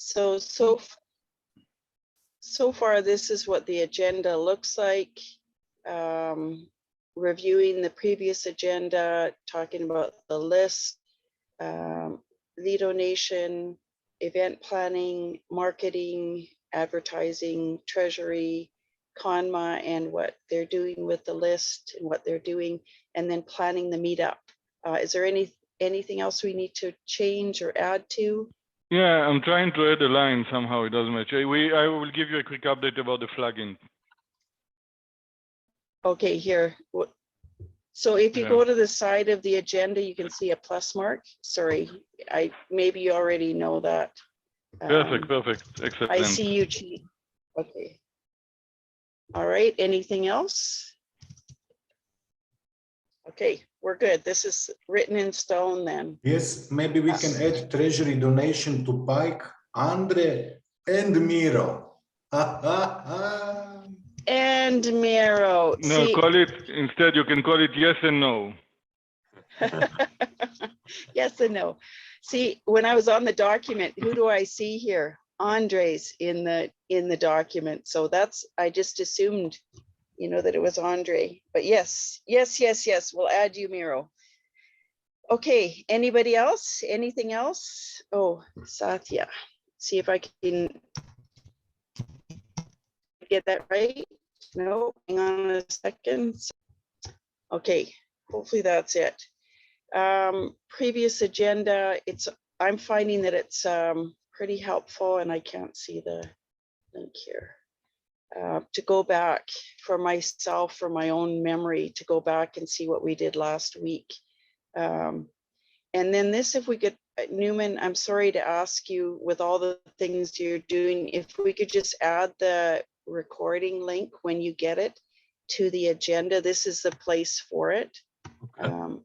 So far, this is what the agenda looks like. Reviewing the previous agenda, talking about the list, lead donation, event planning, marketing, advertising, treasury, CONMA, and what they're doing with the list and what they're doing, and then planning the meetup. Is there anything else we need to change or add to? Yeah, I'm trying to add a line somehow. It doesn't match. I will give you a quick update about the flagging. Okay, here. So if you go to the side of the agenda, you can see a plus mark. Sorry, maybe you already know that. Perfect, excellent. I see you cheat. Okay. All right, anything else? Okay, we're good. This is written in stone then. Yes, maybe we can add treasury donation to Pike, Andre, and Miro. And Miro. No, call it, instead you can call it yes and no. Yes and no. See, when I was on the document, who do I see here? Andres in the document. So that's, I just assumed, you know, that it was Andre. But yes. We'll add you, Miro. Okay, anybody else? Anything else? Oh, Satya. See if I can get that right. No, hang on a second. Okay, hopefully that's it. Previous agenda, I'm finding that it's pretty helpful, and I can't see the link here. To go back for myself, for my own memory, to go back and see what we did last week. And then this, if we could, Newman, I'm sorry to ask you, with all the things you're doing, if we could just add the recording link when you get it to the agenda. This is the place for it. Okay.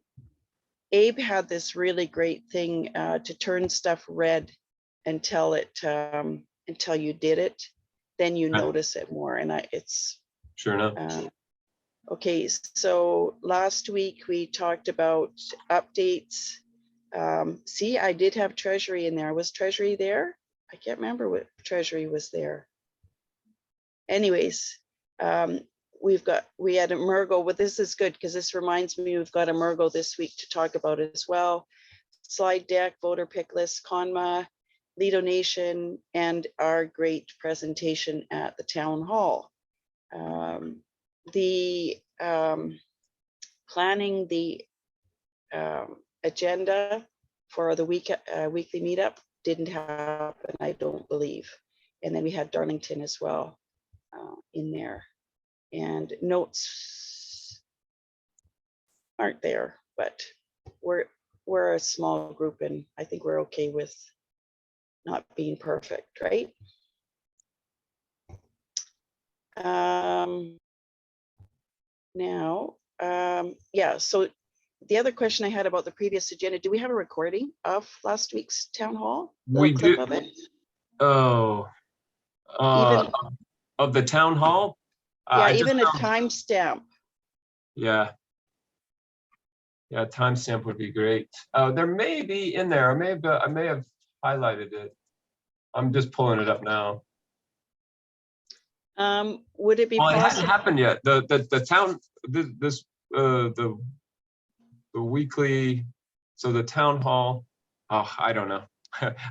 Abe had this really great thing to turn stuff red until you did it, then you notice it more. And it's sure enough. Okay, so last week we talked about updates. See, I did have Treasury in there. Was Treasury there? I can't remember what Treasury was there. Anyways, we had Emergo, but this is good because this reminds me we've got Emergo this week to talk about it as well. Slide deck, voter pick list, CONMA, lead donation, and our great presentation at the town hall. Planning the agenda for the weekly meetup didn't happen, I don't believe. And then we had Darlington as well in there. And notes aren't there, but we're a small group, and I think we're okay with not being perfect, right? Yeah, so the other question I had about the previous agenda, do we have a recording of last week's town hall? We do. Of it? Oh, even of the town hall? Yeah, even a timestamp. Yeah. Yeah, timestamp would be great. There may be in there. I may have highlighted it. I'm just pulling it up now. Would it be possible? It hasn't happened yet. The town the weekly, so the town hall. Oh, I don't know.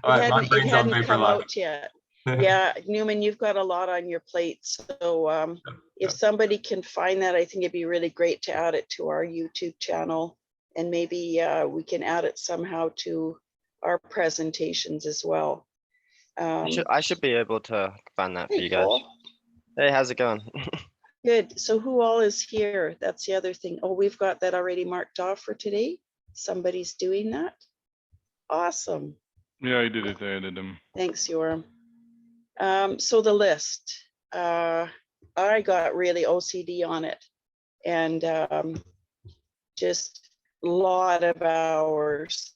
My brain's on come out yet. Yeah, Newman, you've got a lot on your plate. So if somebody can find that, I think it'd be really great to add it to our YouTube channel, and maybe we can add it somehow to our presentations as well. I should be able to find that for you guys. Cool. Hey, how's it going? Good. So who all is here? That's the other thing. Oh, we've got that already marked off for today. Somebody's doing that. Awesome. Yeah, I did it. I added them. Thanks, Yoram. So the list, I got really OCD on it, and just a lot of hours.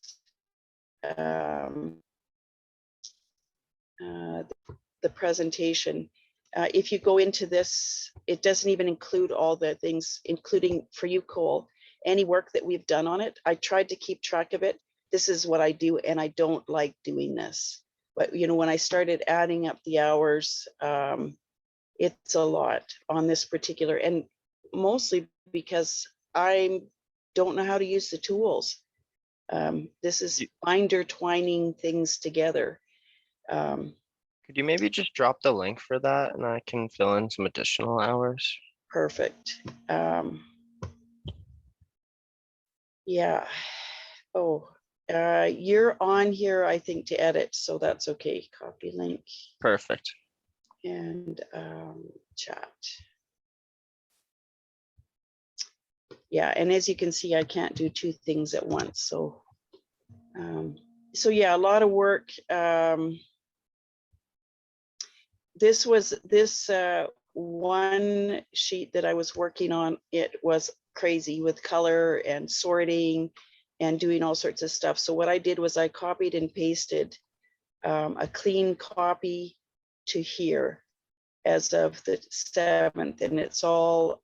The presentation. If you go into this, it doesn't even include all the things, including for you, Cole, any work that we've done on it. I tried to keep track of it. This is what I do, and I don't like doing this. But when I started adding up the hours, it's a lot on this particular, and mostly because I don't know how to use the tools. This is binder twining things together. Could you maybe just drop the link for that and I can fill in some additional hours? Perfect. Yeah. Oh, you're on here, I think, to edit, so that's okay. Copy link Perfect. and chat. Yeah, and as you can see, I can't do two things at once. So, yeah, a lot of work. This one sheet that I was working on, it was crazy with color and sorting and doing all sorts of stuff. So what I did was I copied and pasted a clean copy to here as of the 7th, and it's all,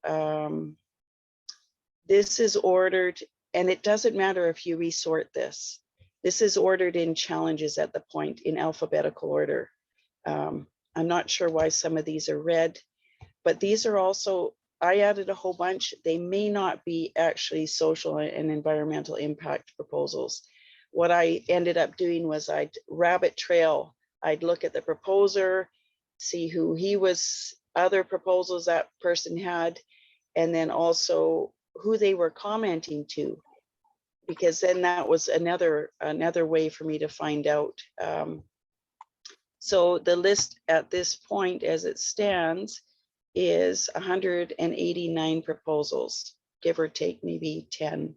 this is ordered, and it doesn't matter if you resort this. This is ordered in challenges at the point in alphabetical order. I'm not sure why some of these are red, but these are also, I added a whole bunch. They may not be actually social and environmental impact proposals. What I ended up doing was I'd rabbit trail. I'd look at the proposer, see who he was, other proposals that person had, and then also who they were commenting to, because then that was another way for me to find out. So the list at this point, as it stands, is 189 proposals, give or take maybe 10.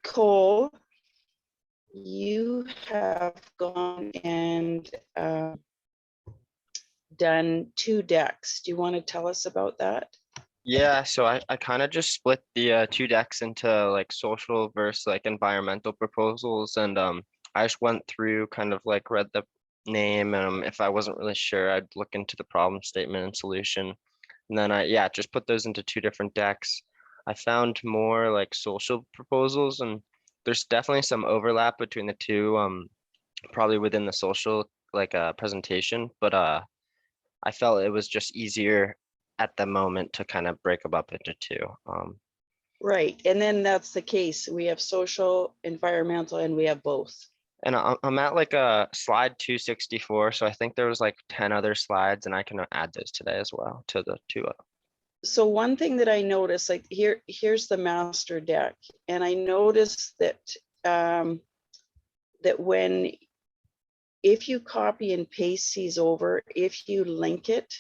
Cole, you have gone and done 2 decks. Do you want to tell us about that? Yeah, so I kind of just split the 2 decks into like social versus like environmental proposals, and I just went through, kind of like read the name, and if I wasn't really sure, I'd look into the problem statement and solution, and then I just put those into 2 different decks. I found more like social proposals, and there's definitely some overlap between the two, probably within the social like presentation, but I felt it was just easier at the moment to kind of break them up into 2. Right, and then that's the case. We have social, environmental, and we have both. And I'm at like a slide 264, so I think there was like 10 other slides, and I can add those today as well to the 2. So one thing that I noticed, like here's the master deck, and I noticed that that if you copy and paste these over, if you link it,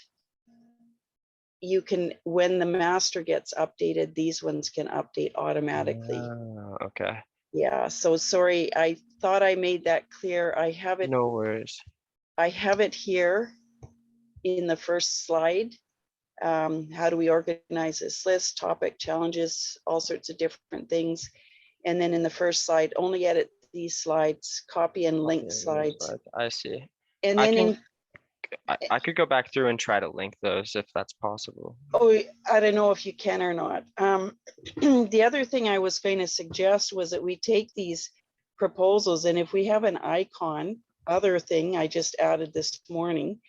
you can, when the master gets updated, these ones can update automatically. Okay. Yeah, so sorry, I thought I made that clear. I have it. No worries. I have it here in the first slide. How do we organize this list? Topic, challenges, all sorts of different things. And then in the first slide, only edit these slides, copy and link slides. I see. And then I could go back through and try to link those if that's possible. oh, I don't know if you can or not. The other thing I was going to suggest was that we take these proposals, and if we have an icon, other thing I just added this morning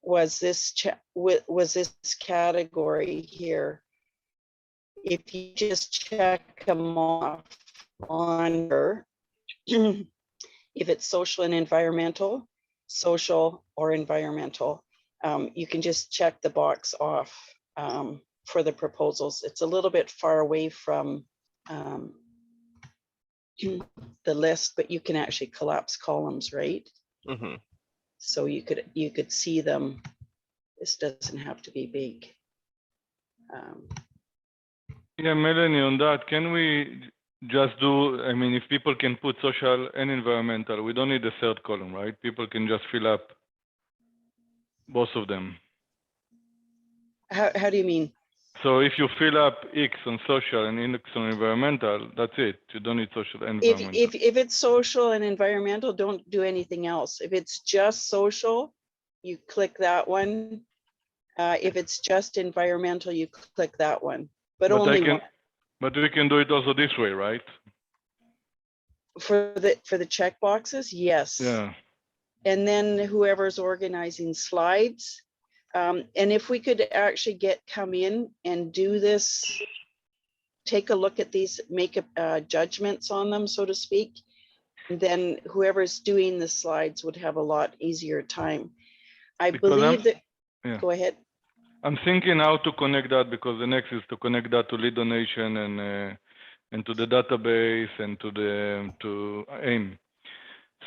was this category here. If you just check them off on her, if it's social and environmental, social or environmental, you can just check the box off for the proposals. It's a little bit far away from the list, but you can actually collapse columns, right? Mm-hmm. So you could see them. This doesn't have to be big. Yeah, Melanie, on that, can we just do, I mean, if people can put social and environmental, we don't need a 3rd column, right? People can just fill up both of them. How do you mean? So if you fill up X on social and X on environmental, that's it. You don't need social and environmental. If it's social and environmental, don't do anything else. If it's just social, you click that one. If it's just environmental, you click that one. But only one. But we can do it also this way, right? For the check boxes, yes. Yeah. And then whoever's organizing slides. And if we could actually come in and do this, take a look at these, make judgments on them, so to speak, then whoever's doing the slides would have a lot easier time. I Because believe that, yeah. go ahead. I'm thinking how to connect that, because the next is to connect that to lead donation and to the database and to AIM.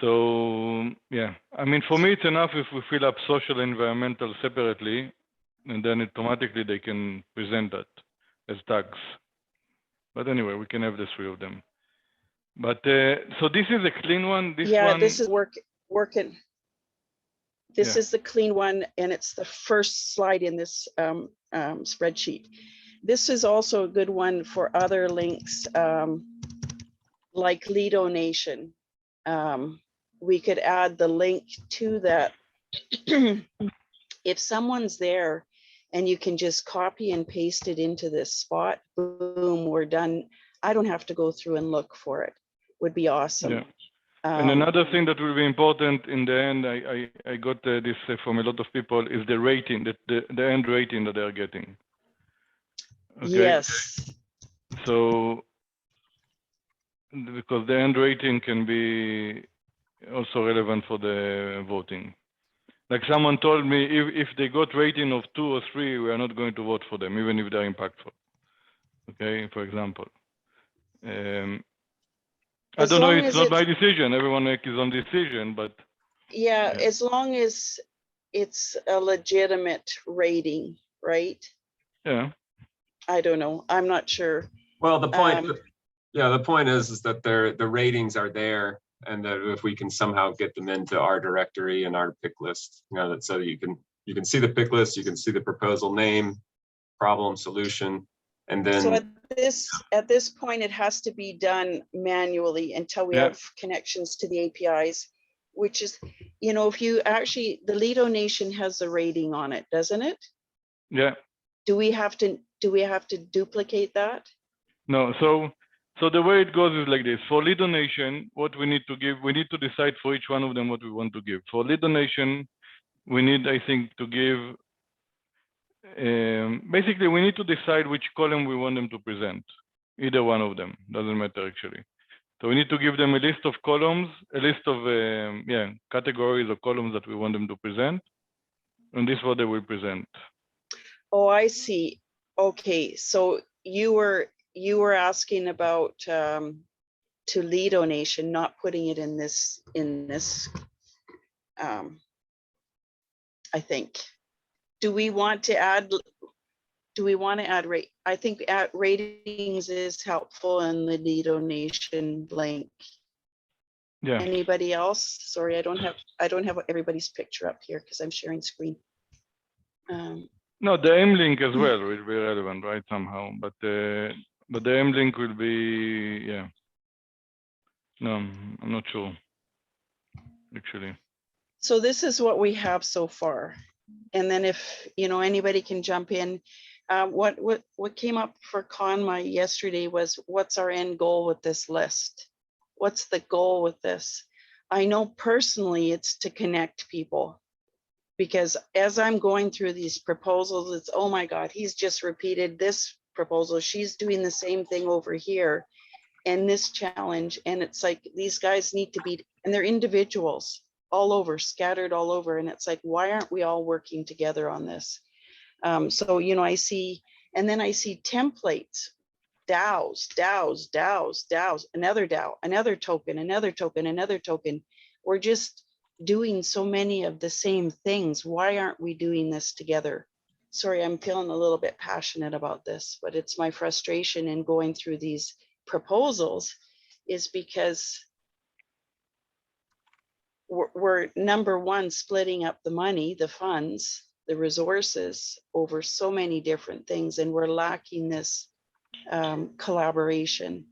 So yeah, I mean, for me, it's enough if we fill up social and environmental separately, and then automatically they can present that as tags. But anyway, we can have the three of them. But so this is a clean one. This one, This is working. This Yeah. is the clean one, and it's the first slide in this spreadsheet. This is also a good one for other links, like lead donation. We could add the link to that. If someone's there and you can just copy and paste it into this spot, boom, we're done. I don't have to go through and look for it. Would be awesome. Yeah. And another thing that will be important in the end, I got this from a lot of people, is the rating, the end rating that they're getting. Okay. Yes. So, because the end rating can be also relevant for the voting. Like someone told me, if they got rating of 2 or 3, we are not going to vote for them, even if they're impactful. Okay, for example. I don't know, it's not my decision. Everyone makes his own decision, but. Yeah, as long as it's a legitimate rating, right? Yeah. I don't know. I'm not sure. Well, the point, the point is that the ratings are there, and that if we can somehow get them into our directory and our pick list, that so you can see the pick list, you can see the proposal name, problem, solution, and then. So at this point, it has to be done manually until we have connections to the APIs, which is, if you actually, the lead donation has the rating on it, doesn't it? Yeah. Do we have to duplicate that? No, so the way it goes is like this. For lead donation, what we need to give, we need to decide for each one of them what we want to give. For lead donation, we need, I think, to give, basically we need to decide which column we want them to present. Either one of them, doesn't matter actually. So we need to give them a list of columns, a list of categories or columns that we want them to present. And this is what they will present. Oh, I see. Okay, so you were asking about to lead donation, not putting it in this I think. Do we want to add rate? I think ratings is helpful in the lead donation link. Yeah. Anybody else? Sorry, I don't have everybody's picture up here because I'm sharing screen. No, the AIM link as well will be relevant, right? Somehow, but the AIM link will be, yeah. No, I'm not sure, actually. So this is what we have so far, and then if anybody can jump in. What came up for CONMA yesterday was, what's our end goal with this list? What's the goal with this? I know personally it's to connect people. Because as I'm going through these proposals, it's, oh my God, he's just repeated this proposal. She's doing the same thing over here and this challenge. And it's like, these guys need to be, and they're individuals all over, scattered all over. And it's like, why aren't we all working together on this? So, I see, and then I see templates, DAOs, another DAO, another token, another token, another token. We're just doing so many of the same things. Why aren't we doing this together? Sorry, I'm feeling a little bit passionate about this, but it's my frustration in going through these proposals is because we're number one, splitting up the money, the funds, the resources over so many different things, and we're lacking this collaboration.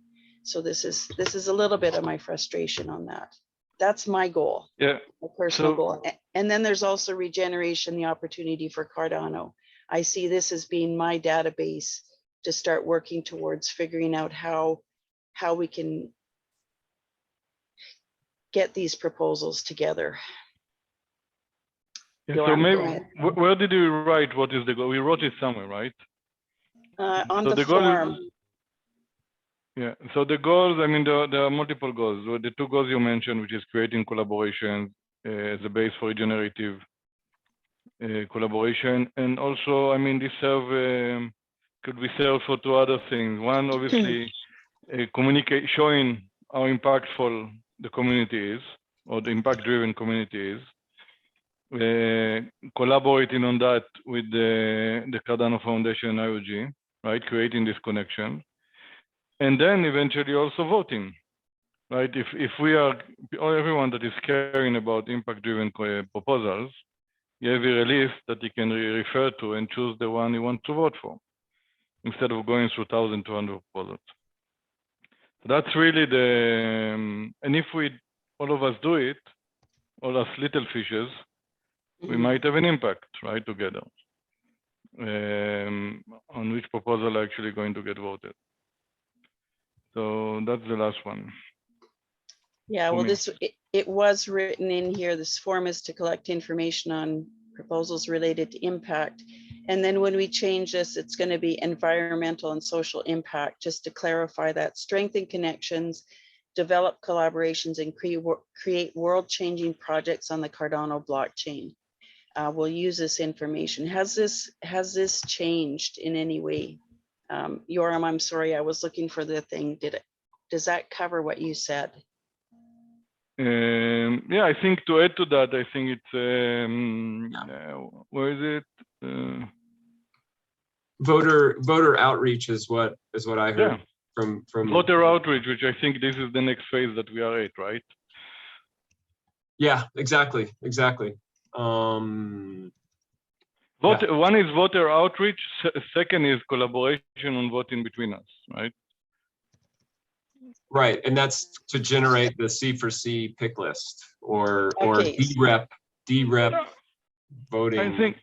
So this is a little bit of my frustration on that. That's my goal. Yeah. My personal goal. And then there's also regeneration, the opportunity for Cardano. I see this as being my database to start working towards figuring out how we can get these proposals together. Yeah, so Yoram, go maybe, ahead. where did you write what is the goal? We wrote it somewhere, right? On So the the goal is- form. Yeah, so the goals, I mean, there are multiple goals. The two goals you mentioned, which is creating collaboration as a base for regenerative collaboration. And also, I mean, this could be served for two other things. One, obviously, showing how impactful the community is, or the impact-driven community is. Collaborating on that with the Cardano Foundation and IOG, right? Creating this connection. And then eventually also voting, right? If we are, or everyone that is caring about impact-driven proposals, you have a list that you can refer to and choose the one you want to vote for, instead of going through 1,200 proposals. So that's really and if all of us do it, all us little fishes, we might have an impact, right, together, on which proposal are actually going to get voted. So that's the last one. Yeah, for well, me. it was written in here. This form is to collect information on proposals related to impact. And then when we change this, it's going to be environmental and social impact, just to clarify that. Strengthen connections, develop collaborations, and create world-changing projects on the Cardano blockchain. We'll use this information. Has this changed in any way? Yoram, I'm sorry, I was looking for the thing. Does that cover what you said? Yeah, I think to add to that, I think it's where is it? Voter outreach is what I heard from Voter outreach, which I think this is the next phase that we are at, right? Yeah, exactly. One is voter outreach. Second is collaboration on voting between us, right? Right, and that's to generate the C4C pick list or Okay. DREP voting. I think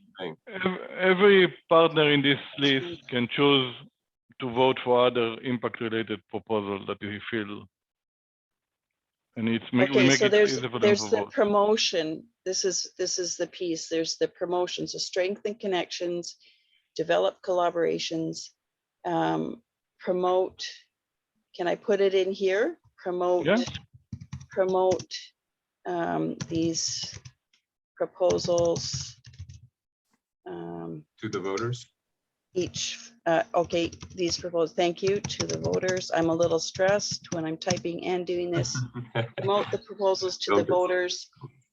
every partner in this list can choose to vote for other impact-related proposals that we feel, and we make it easy for them there's to the vote. promotion. This is the piece. There's the promotion. So strengthen connections, develop collaborations, promote. Can I put it in here? Promote these proposals. To the voters. Okay, these proposals, thank you to the voters. I'm a little stressed when I'm typing and doing this. Promote the proposals to the voters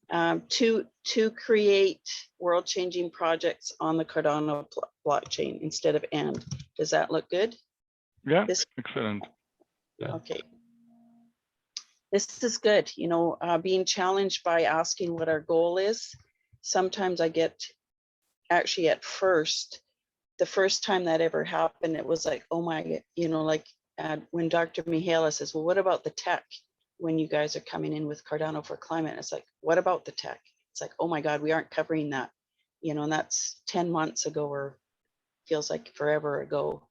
to create world-changing projects on the Cardano blockchain instead of and. Does that look good? Yeah, excellent. Yeah. Okay. This is good, you know, being challenged by asking what our goal is. Sometimes I get, actually at first, the first time that ever happened, it was like, oh my, you know, like when Dr. Mihaela says, well, what about the tech? When you guys are coming in with Cardano4Climate, it's like, what about the tech? It's like, oh my God, we aren't covering that, you know, and that's 10 months ago, or feels like forever ago.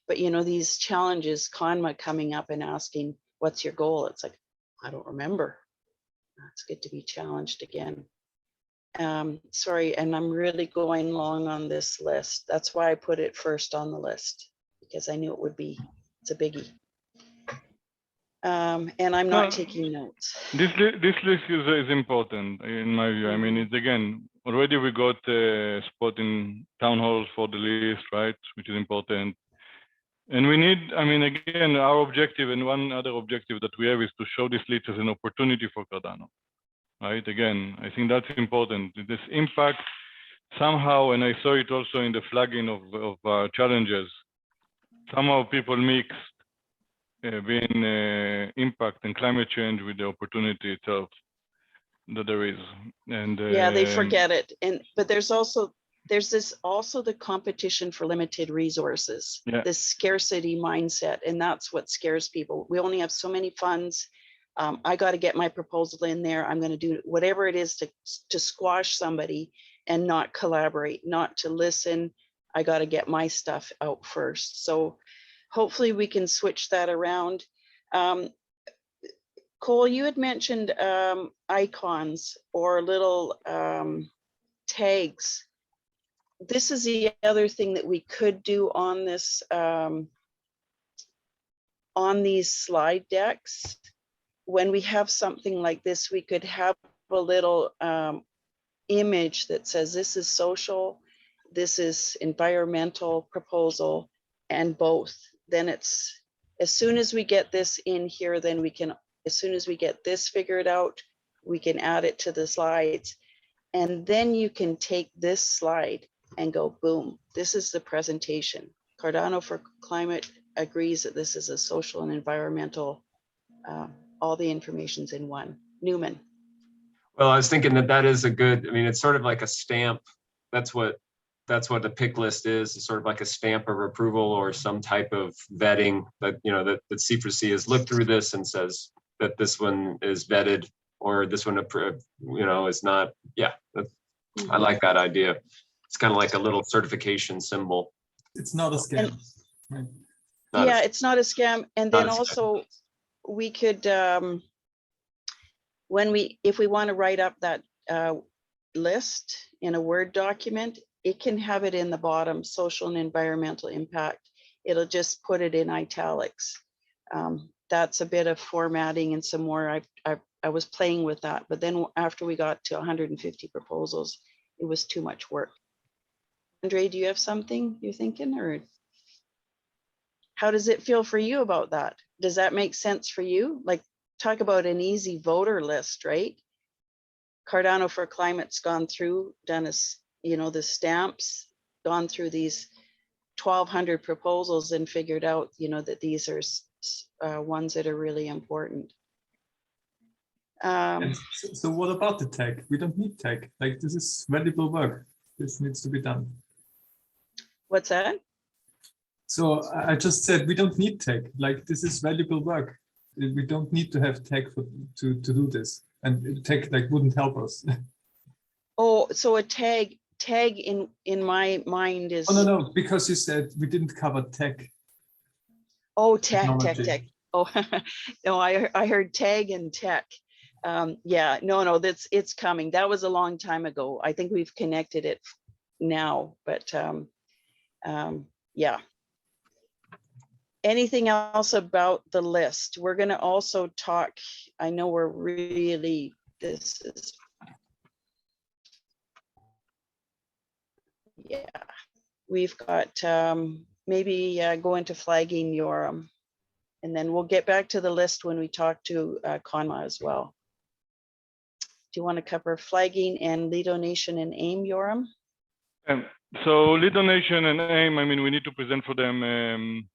But, you know, these challenges, Conma coming up and asking, what's your goal? It's like, I don't remember. It's good to be challenged again. Sorry, and I'm really going long on this list. That's why I put it first on the list, because I knew it would be, it's a biggie. And I'm not taking notes. This list is important in my view. I mean, it's again, already we got a spot in town halls for the list, right? Which is important. And we need, I mean, again, our objective and one other objective that we have is to show this list as an opportunity for Cardano, right? Again, I think that's important. This impact somehow, and I saw it also in the flagging of challenges, somehow people mixed being impact and climate change with the opportunity itself that there is. And yeah, they forget it. But there's this also the competition for limited resources, this scarcity mindset, and that's what scares people. We only have so many funds. I got to get my proposal in there. I'm going to do whatever it is to squash somebody and not collaborate, not to listen. I got to get my stuff out first. So hopefully we can switch that around. Cole, you had mentioned icons or little tags. This is the other thing that we could do on this, on these slide decks. When we have something like this, we could have a little image that says this is social, this is environmental proposal, and both. Then it's, as soon as we get this in here, then we can, as soon as we get this figured out, we can add it to the slides. And then you can take this slide and go, boom, this is the presentation. Cardano4Climate agrees that this is a social and environmental, all the information's in one. Newman. Well, I was thinking that that is a good, I mean, it's sort of like a stamp. That's what the pick list is. It's sort of like a stamp of approval or some type of vetting that, you know, that C4C has looked through this and says that this one is vetted or this one, you know, is not. Yeah, I like that idea. It's kind of like a little certification symbol. It's not a scam. Right. Yeah, it's not a scam. And then also we could, if we want to write up that list in a Word document, it can have it in the bottom, social and environmental impact. It'll just put it in italics. That's a bit of formatting and some more. I was playing with that, but then after we got to 150 proposals, it was too much work. Andre, do you have something you're thinking, or how does it feel for you about that? Does that make sense for you? Like, talk about an easy voter list, right? Cardano4Climate's gone through, done you know, the stamps, gone through these 1,200 proposals and figured out, you know, that these are ones that are really important. So what about the tag? We don't need tag. Like, this is valuable work. This needs to be done. What's that? So I just said we don't need tag. Like, this is valuable work. We don't need to have tag to do this, and tag like wouldn't help us. Oh, so a tag in my mind is. Oh no, because you said we didn't cover tech. Oh, tech. Oh no, I heard tag and tech. Yeah, no, it's coming. That was a long time ago. I think we've connected it now, but yeah. Anything else about the list? We're going to also talk. I know we're really, this is, yeah, we've got maybe go into flagging Yoram, and then we'll get back to the list when we talk to Conma as well. Do you want to cover flagging and lead donation and AIM, Yoram? So lead donation and AIM, I mean, we need to present for them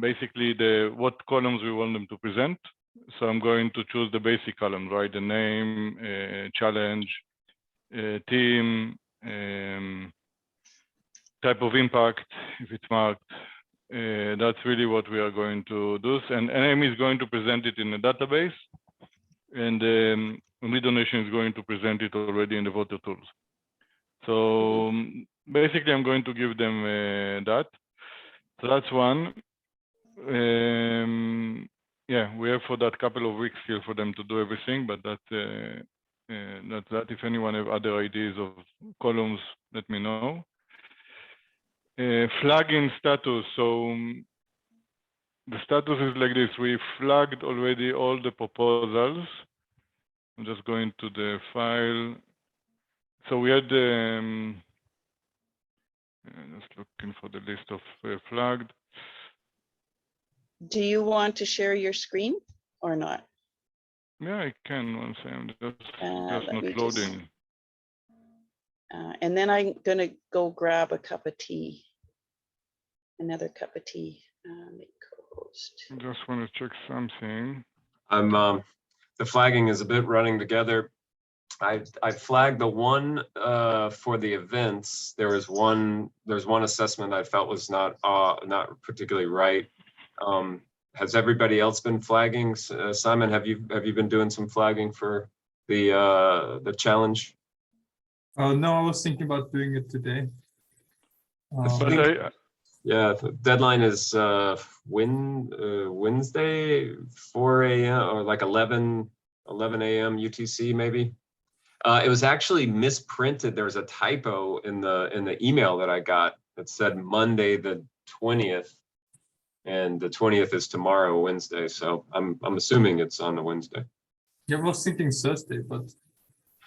basically what columns we want them to present. So I'm going to choose the basic columns, right? The name, challenge, team, type of impact, if it's marked. That's really what we are going to do. And AIM is going to present it in a database, and lead donation is going to present it already in the voter tools. So basically, I'm going to give them that. So that's one. Yeah, we have for that couple of weeks still for them to do everything, but that's that. If anyone have other ideas of columns, let me know. Flagging status. So the status is like this. We flagged already all the proposals. I'm just going to the file. So we had just looking for the list of flagged. Do you want to share your screen or not? Yeah, I can. Once I'm just not loading. And then I'm gonna go grab a cup of tea. Another cup of tea. Make co-host. Just want to check something. The flagging is a bit running together. I flagged the one for the events. There's one assessment I felt was not particularly right. Has everybody else been flagging? Simon, have you been doing some flagging for the challenge? No, I was thinking about doing it today. Yeah, the deadline is Wednesday, 4 a.m. or like 11 a.m. UTC maybe. It was actually misprinted. There was a typo in the email that I got that said Monday the 20th, and the 20th is tomorrow, Wednesday. So I'm assuming it's on a Wednesday. Yeah, I was thinking Thursday, but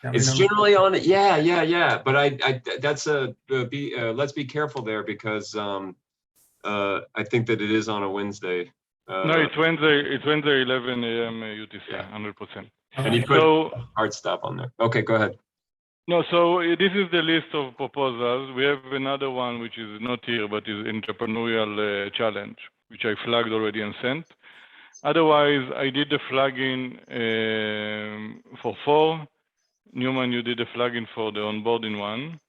can't It's remember. generally on it. Yeah. But that's let's be careful there because I think that it is on a Wednesday. No, it's Wednesday. It's Wednesday, 11 a.m. UTC, Yeah. 100%. And he put So hard stop on there. Okay, go ahead. no, so this is the list of proposals. We have another one which is not here, but is entrepreneurial challenge, which I flagged already and sent. Otherwise, I did the flagging for 4. Newman, you did the flagging for the onboarding one.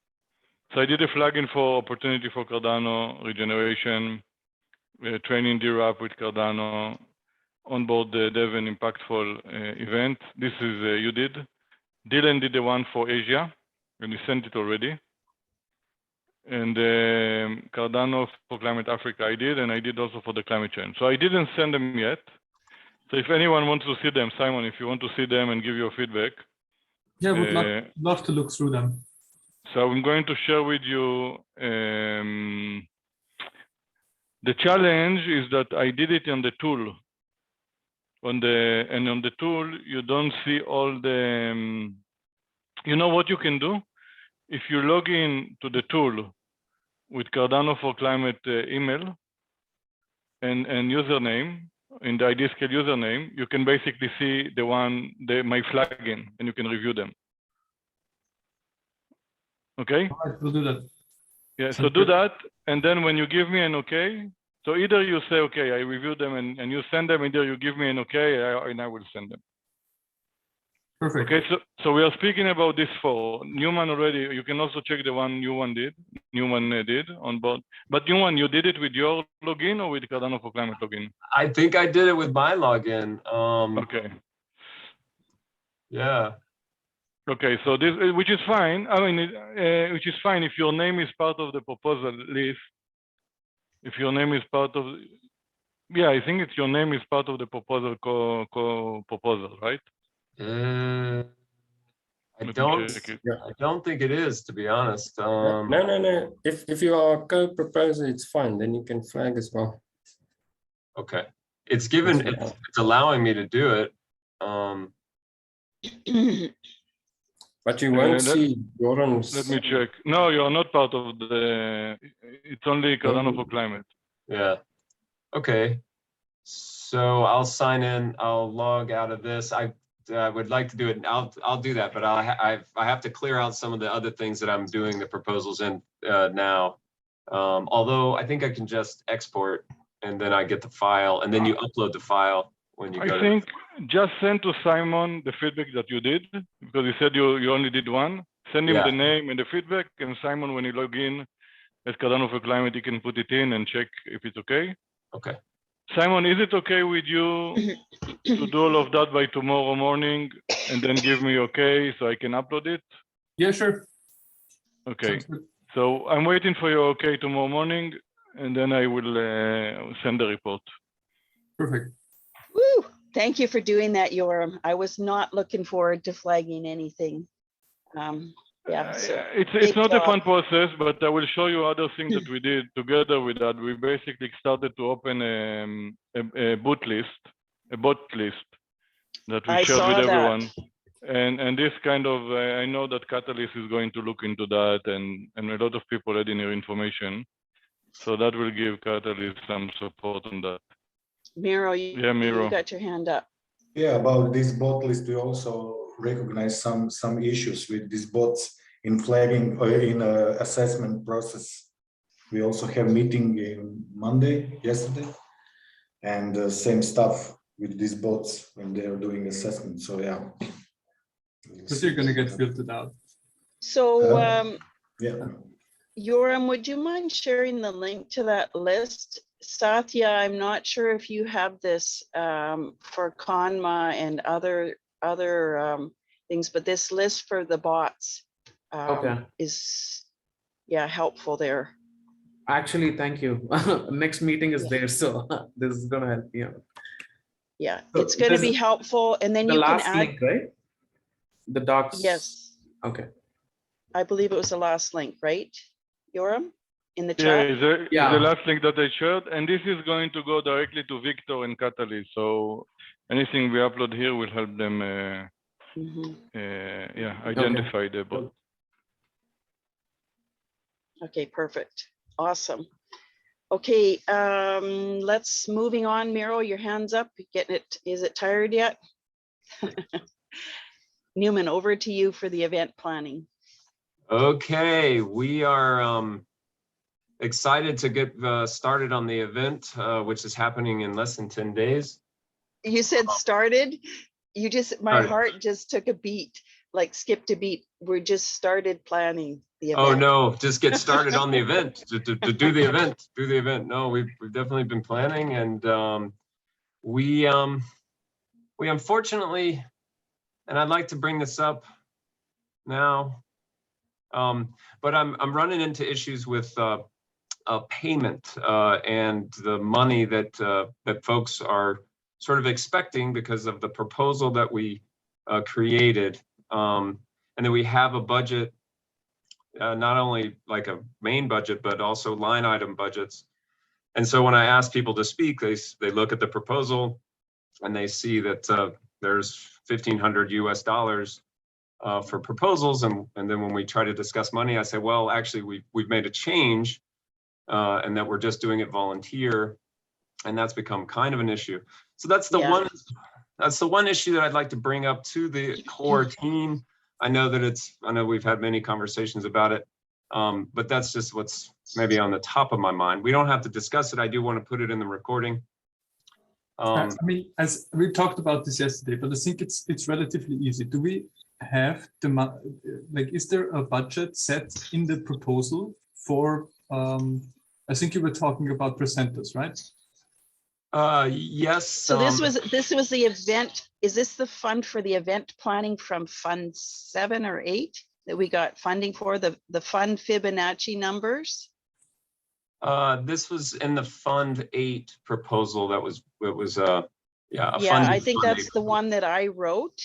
So I did the flagging for opportunity for Cardano, regeneration, training DRAP with Cardano, onboard the dev and impactful event. This is you did. Dylan did the one for Asia, and he sent it already. And Cardano4Climate Africa I did, and I did also for the climate change. So I didn't send them yet. So if anyone wants to see them, Simon, if you want to see them and give your feedback. Yeah, would love to look through them. So I'm going to share with you, the challenge is that I did it on the tool. On the tool, you don't see all the, you know what you can do? If you log in to the tool with Cardano4Climate email and username, in the ID scale username, you can basically see my flagging, and you can review them. Okay? All right, we'll do that. Yeah, so Sounds do good. that, and then when you give me an okay, so either you say, okay, I review them and you send them, either you give me an okay, and I will send them. Perfect. Okay, so we are speaking about this 4. Newman already, you can also check the one Newman did on board. But Newman, you did it with your login or with Cardano4Climate login? I think I did it with my login. Okay. Yeah. Okay, so this, which is fine. I mean, which is fine if your name is part of the proposal list. If your name is part of, yeah, I think it's your name is part of the proposal proposal, right? I Let me don't. check it. I don't think it is, to be honest. No. If you are a co-proposer, it's fine. Then you can flag as well. Okay. It's given. It's allowing me to do it. But you won't see Joran's. Let me check. No, you're not part of the, it's only Cardano4Climate. Yeah. Okay. So I'll sign in. I'll log out of this. I would like to do it. I'll do that, but I have to clear out some of the other things that I'm doing the proposals in now. Although I think I can just export and then I get the file, and then you upload the file when you go. I think just send to Simon the feedback that you did, because you said you only did one. Send him the name and the feedback, and Simon, when you log in at Cardano4Climate, he can put it in and check if it's okay. Okay. Simon, is it okay with you to do all of that by tomorrow morning and then give me okay so I can upload it? Yeah, sure. Okay. So I'm waiting for your okay tomorrow morning, and then I will send the report. Perfect. Woo! Thank you for doing that, Yoram. I was not looking forward to flagging anything. Yeah, so It's not a fun process, but I will show you other things that we did together with that. We basically started to open a bot list that we shared with everyone. And this kind of, I know that Catalyst is going to look into that, and a lot of people adding their information. So that will give Catalyst some support on that. Miro, you got your hand up. Yeah, about this bot list, we also recognize some issues with these bots in flagging or in assessment process. We also have meeting in yesterday, and same stuff with these bots when they are doing assessment. So yeah. But you're gonna get filtered out. So yeah. Yoram, would you mind sharing the link to that list? Satya, I'm not sure if you have this for Conma and other things, but this list for the bots is helpful there. Actually, thank you. Next meeting is there, so this is gonna help me out. Yeah, So it's going to be there's helpful. And then the you can last add, link, right? The docs. yes, Okay. I believe it was the last link, right? Yoram, in the Yeah, chat? is the Yeah. last link that I shared, and this is going to go directly to Victor and Catalyst. So anything we upload here will help them, Mhm. yeah, identify the bot. Okay, perfect. Awesome. Okay, let's moving on. Miro, your hands up. You getting it? Is it tired yet? Newman, over to you for the event planning. Okay, we are excited to get started on the event, which is happening in less than 10 days. You said started. You just, my Started. heart just took a beat, like skipped a beat. We just started planning the event. Oh no, just get started on the event, to do the event, No, we've definitely been planning, and we unfortunately, and I'd like to bring this up now, but I'm running into issues with payment and the money that that folks are sort of expecting because of the proposal that we created, and then we have a budget, not only like a main budget, but also line item budgets. And so when I ask people to speak, they look at the proposal and they see that there's $1,500 US for proposals, and then when we try to discuss money, I say, well, actually we've made a change, and that we're just doing it volunteer, and that's become kind of an issue. So that's the one issue that I'd like to bring up to the core team. I know we've had many conversations about it, but that's just what's maybe on the top of my mind. We don't have to discuss it. I do want to put it in the recording. I mean, as we talked about this yesterday, but I think it's relatively easy. Do we have like, is there a budget set in the proposal for, I think you were talking about presenters, right? Yes. So this was the event. Is this the fund for the event planning from Fund 7 or 8 that we got funding for, the fund Fibonacci numbers? This was in the Fund 8 proposal. Yeah, I think that's the one that I wrote.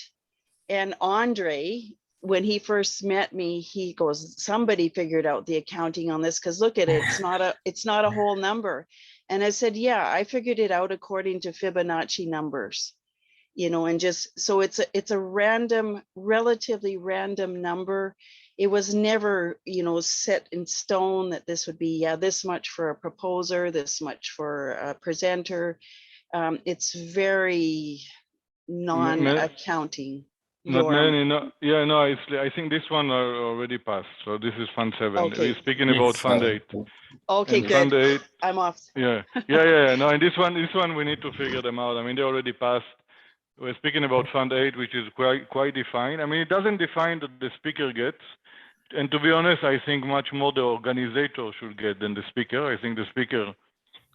And Andre, when he first met me, he goes, somebody figured out the accounting on this, because look at it, it's not a whole number. And I said, yeah, I figured it out according to Fibonacci numbers, you know, and just, so it's a random, relatively random number. It was never, you know, set in stone that this would be, yeah, this much for a proposer, this much for a presenter. It's very non-accounting. Melanie, no, yeah, no, I think this one already passed. So this is Fund 7. Okay. We're speaking about Fund 8. Okay, and good. Fund 8, I'm off. yeah. No, and this one we need to figure them out. I mean, they already passed. We're speaking about Fund 8, which is quite defined. I mean, it doesn't define that the speaker gets. And to be honest, I think much more the organizer should get than the speaker. I think the speaker,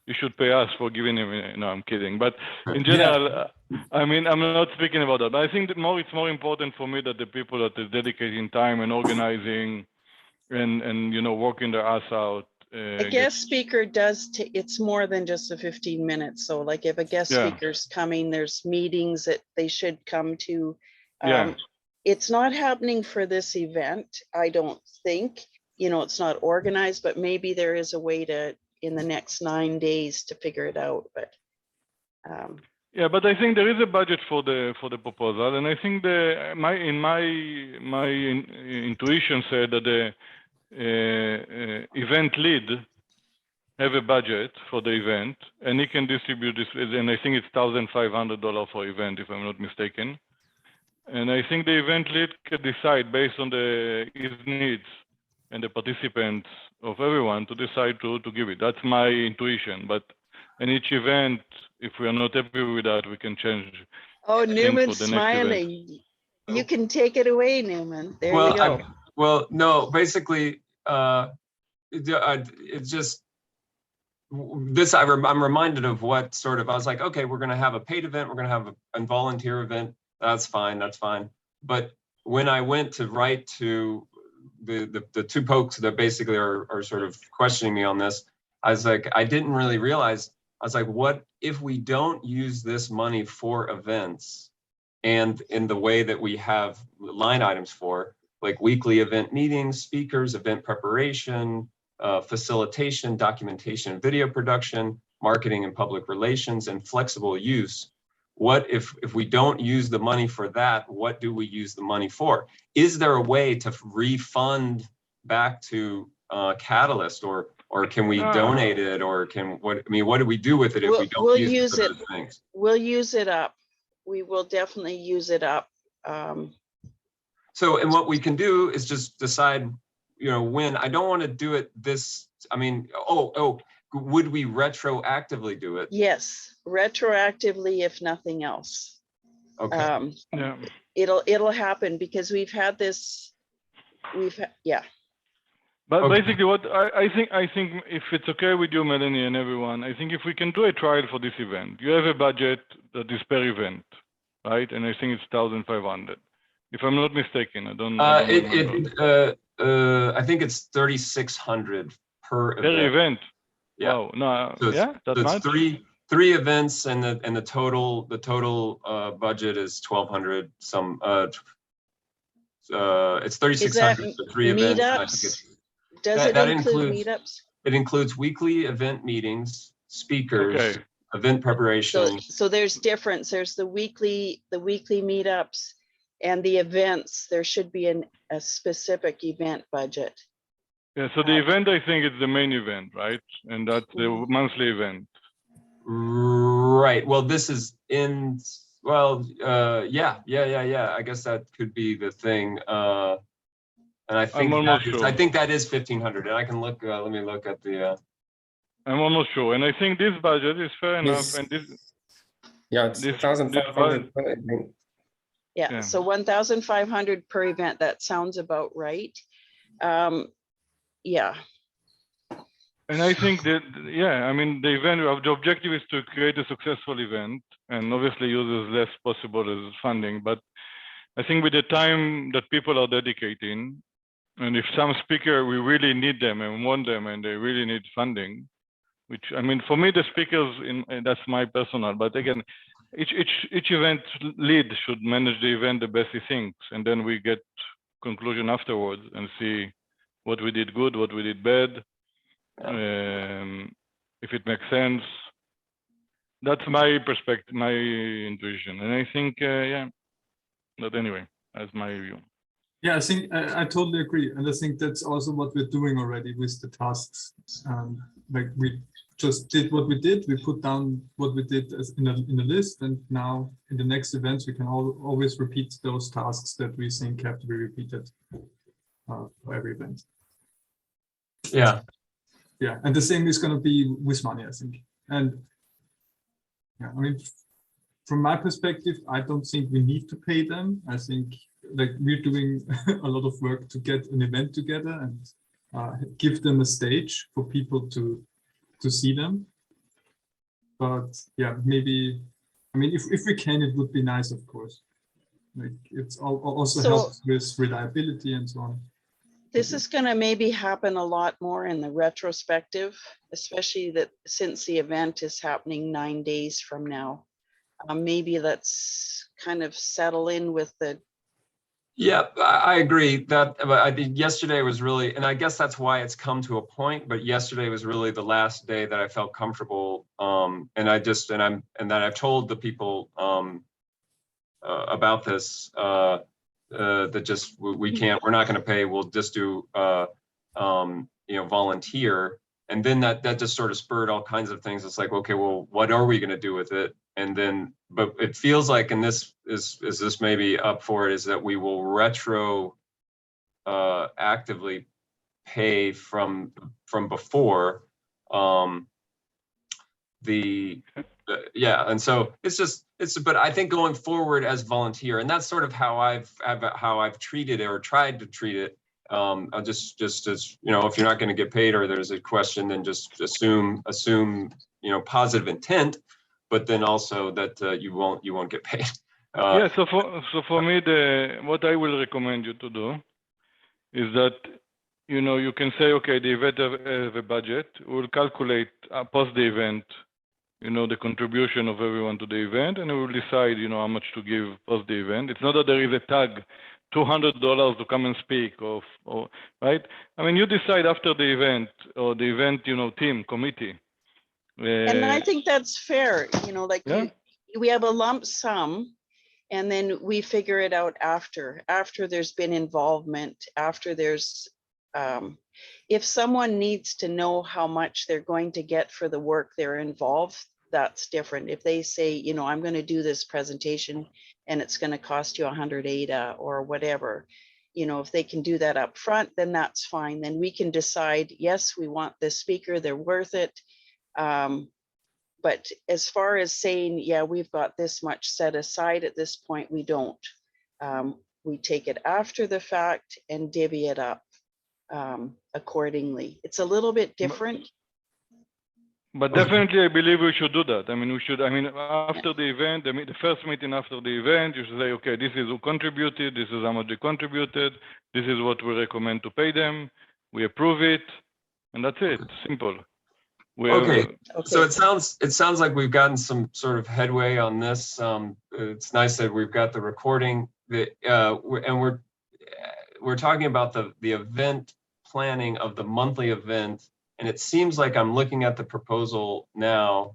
you should pay us for giving him. No, I'm kidding. But in general, I mean, I'm not speaking about that. But I think that it's more important for me that the people that are dedicating time and organizing and you know, working their ass out. A guest speaker does, it's more than just the 15 minutes. So like if a guest speaker's coming, there's meetings that they should come to. It's not happening for this event, I don't think. You know, it's not organized, but maybe there is a way to, in the next 9 days, to figure it out. But yeah, but I think there is a budget for the proposal, and I think my intuition said that the event lead have a budget for the event, and he can distribute this, and I think it's $1,500 for event, if I'm not mistaken. And I think the event lead can decide based on his needs and the participants of everyone to decide to give it. That's my intuition. But in each event, if we are not happy with that, we can change. oh, Newman's smiling. You can take it away, Newman. There you go. Well, no, basically, it's just this. I'm reminded of what sort of I was like. Okay, we're going to have a paid event. We're going to have a volunteer event. That's fine. That's fine. But when I went to write to the two folks that basically are sort of questioning me on this, I was like, I didn't really realize, I was like, what if we don't use this money for events and in the way that we have line items for, like weekly event meetings, speakers, event preparation, facilitation, documentation, video production, marketing and public relations, and flexible use. What if we don't use the money for that, what do we use the money for? Is there a way to refund back to Catalyst, or can we donate it, or what do we do with it if we don't we'll use use it it. for those things? We'll use it up. We will definitely use it up. So, and what we can do is just decide, you know, when. I don't want to do it this, I mean, would we retroactively do it? Yes, retroactively, if nothing else. Okay. Yeah. It'll happen because we've had this, yeah. But Okay. basically, what I think if it's okay with you, Melanie, and everyone, I think if we can do a trial for this event, you have a budget that is per event, right? And I think it's 1,500. If I'm not mistaken, I don't remember. I think it's 3,600 per event. Per event. Yeah. Wow. No. So Yeah. That so much. it's three events, and the total budget is 1,200. It's 3,600 for 3 events. And I think Meetups? Does it that include includes meetups? It includes weekly event meetings, speakers, Okay. event preparation. So there's difference. There's the weekly meetups and the events. There should be a specific event budget. Yeah. So the event, I think, is the main event, right? And that's the monthly event. Right. Well, this is in. Well, yeah. I guess that could be the thing. And I think I think that is 1,500. And I can look. Let me look at the. I'm almost sure, and I think this budget is fair enough. Yes. And this. Yeah, it's 1,500 per event. Yeah. So 1,500 per event. That sounds about right. Yeah. And I think that, yeah, I mean, the event, the objective is to create a successful event and obviously use as less possible as funding. But I think with the time that people are dedicating, and if some speaker, we really need them and want them and they really need funding, which, I mean, for me, the speakers, that's my personal, but again, each event lead should manage the event the best he thinks. And then we get conclusion afterwards and see what we did good, what we did bad. If it makes sense. That's my perspective, my intuition, and I think yeah. But anyway, that's my view. Yeah, I think I totally agree, and I think that's also what we're doing already with the tasks. Like we just did what we did. We put down what we did as in a list, and now in the next events we can always repeat those tasks that we think have to be repeated for every event. Yeah. Yeah, and the same is going to be with money, I think. And yeah, I mean, from my perspective, I don't think we need to pay them. I think like we're doing a lot of work to get an event together and give them a stage for people to see them. But yeah, maybe, I mean, if we can, it would be nice, of course. Like it's also helps with reliability and so on. This is going to maybe happen a lot more in the retrospective, especially that since the event is happening 9 days from now. Maybe let's kind of settle in with the. Yeah, I agree that. But I think yesterday was really, and I guess that's why it's come to a point. But yesterday was really the last day that I felt comfortable. And that I've told the people about this. That just we're not going to pay. We'll just do volunteer, and then that just sort of spurred all kinds of things. It's like, okay, well, what are we going to do with it? And then, but it feels like, and this is this maybe up for it, is that we will actively pay from before yeah, and so but I think going forward as volunteer, and that's sort of how I've treated it or tried to treat it. I'll just as if you're not going to get paid or there's a question, then just assume positive intent, but then also that you won't get paid. Yeah. So for me, what I will recommend you to do is that you know, you can say, okay, the event have a budget. We'll calculate post the event, you know, the contribution of everyone to the event, and we will decide, you know, how much to give post the event. It's not that there is a tag, $200 to come and speak, or right? I mean, you decide after the event, or the event, you know, team, committee. And I think that's fair, you know, like Yeah. we have a lump sum, and then we figure it out after there's been involvement, after there's, if someone needs to know how much they're going to get for the work they're involved, that's different. If they say, you know, I'm going to do this presentation and it's going to cost you 100 ADA or whatever, you know, if they can do that up front, then that's fine. Then we can decide, yes, we want this speaker, they're worth it. But as far as saying, yeah, we've got this much set aside at this point, we don't. We take it after the fact and divvy it up accordingly. It's a little bit different. But definitely, I believe we should do that. I mean, we should, I mean, after the event, the first meeting after the event, you should say, okay, this is who contributed, this is how much they contributed, this is what we recommend to pay them, we approve it, and that's it, simple. Okay, so it sounds like we've gotten some sort of headway on this. It's nice that we've got the recording, and we're talking about the event planning of the monthly event. And it seems like I'm looking at the proposal now.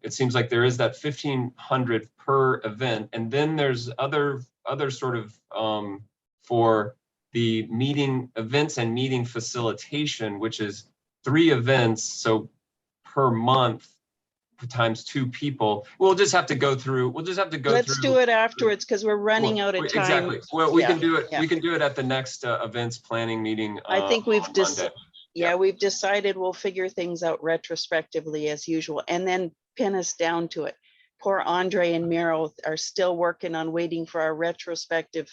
It seems like there is that 1,500 per event, and then there's other sort of for the meeting events and meeting facilitation, which is 3 events, so per month times 2 people. We'll just have to go through. Let's do it afterwards because we're running out of time. Exactly. Well, we can do it. Yeah. We can do it at the next events planning meeting. I think we've Monday. We've decided we'll figure things out retrospectively as usual and then pin us down to it. Poor Andre and Miro are still working on waiting for our retrospective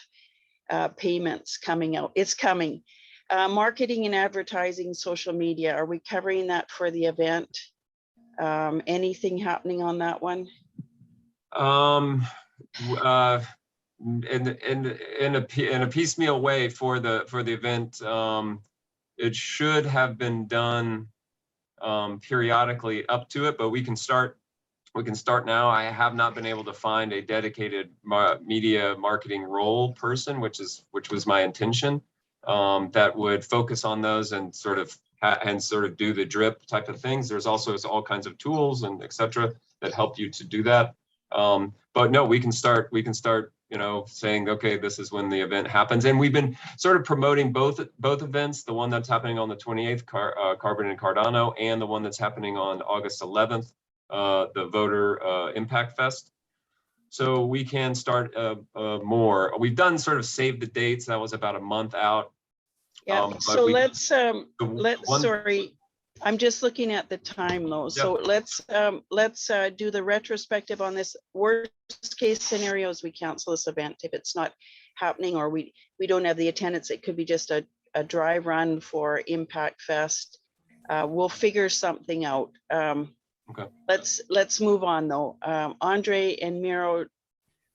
payments coming out. It's coming. Marketing and advertising, social media, are we covering that for the event? Anything happening on that one? In a piecemeal way for the event. It should have been done periodically up to it, but we can start now. I have not been able to find a dedicated media marketing role person, which was my intention, that would focus on those and sort of do the drip type of things. There's also all kinds of tools and etc. that help you to do that. But no, we can start, you know, saying, okay, this is when the event happens. And we've been sort of promoting both events, the one that's happening on the 28th, Carbon and Cardano, and the one that's happening on August 11th, the Voter Impact Fest. So we can start more. We've done sort of save the dates. That was about a month out. Yeah, so let's sorry, I'm just looking at the time though. So let's do the retrospective on this. Worst case scenarios, we cancel this event if it's not happening, or we don't have the attendance. It could be just a dry run for Impact Fest. We'll figure something out. Okay. Let's move on though. Andre and Miro,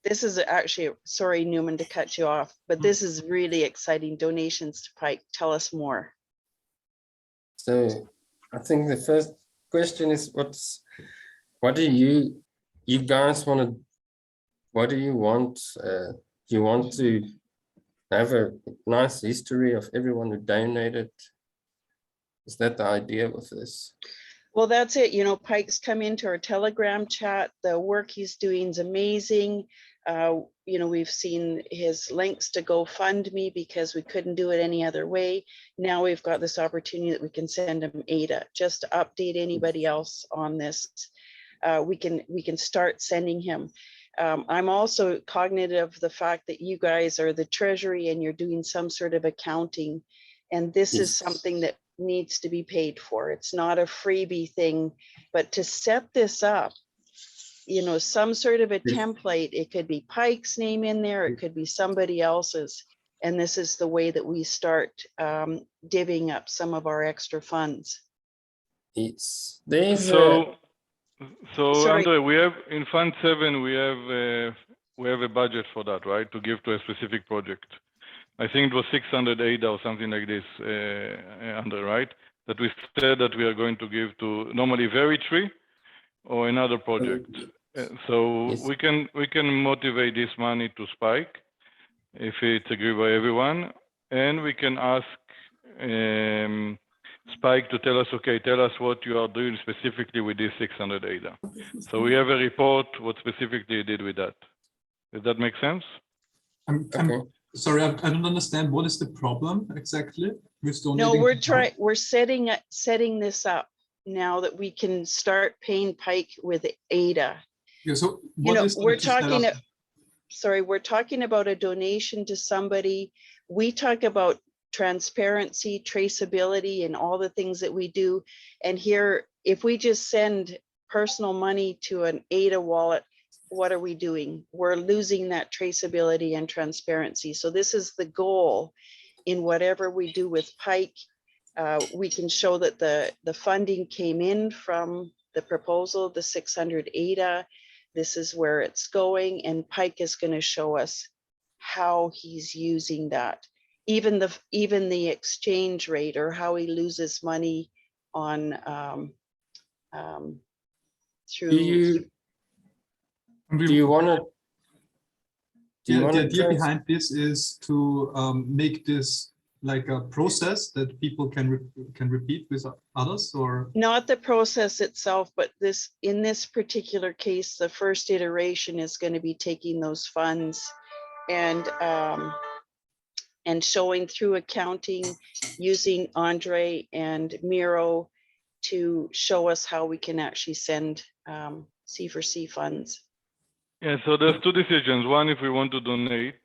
this is actually, sorry Newman to cut you off, but this is really exciting. Donations to Pike. Tell us more. So I think the first question is what do you guys want to, what do you want? Do you want to have a nice history of everyone who donated? Is that the idea with this? Well, that's it. You know, Pike's come into our Telegram chat. The work he's doing is amazing. You know, we've seen his links to GoFundMe because we couldn't do it any other way. Now we've got this opportunity that we can send him ADA. Just to update anybody else on this, we can start sending him. I'm also cognizant of the fact that you guys are the Treasury and you're doing some sort of accounting, and this is something that needs to be paid for. It's not a freebie thing, but to set this up, you know, some sort of a template, it could be Pike's name in there, it could be somebody else's. And this is the way that we start divvying up some of our extra funds. So Andre, we have in Fund 7, we have a budget for that, right? To give to a specific project. I think it was 600 ADA or something like this, Andre, right? That we said that we are going to give to normally Very Tree or another project. So Yes. we can motivate this money to Spike if it's agreed by everyone, and we can ask Spike to tell us, okay, tell us what you are doing specifically with this 600 ADA. So we have a report what specifically you did with that. Does that make sense? I'm sorry, I don't understand. What is the problem exactly with No, donating? we're setting this up now that we can start paying Pike with ADA. Yeah, so You what know, is we're to set talking, up- sorry, we're talking about a donation to somebody. We talk about transparency, traceability, and all the things that we do. And here, if we just send personal money to an ADA wallet, what are we doing? We're losing that traceability and transparency. So this is the goal in whatever we do with Pike. We can show that the funding came in from the proposal, the 600 ADA. This is where it's going, and Pike is going to show us how he's using that. Even the exchange rate, or how he loses money on through. Do you want to? The idea behind this is to make this like a process that people can repeat with others, or Not the process itself, but in this particular case, the first iteration is going to be taking those funds and showing through accounting, using Andre and Miro to show us how we can actually send C4C funds. Yeah, so there's two decisions. One, if we want to donate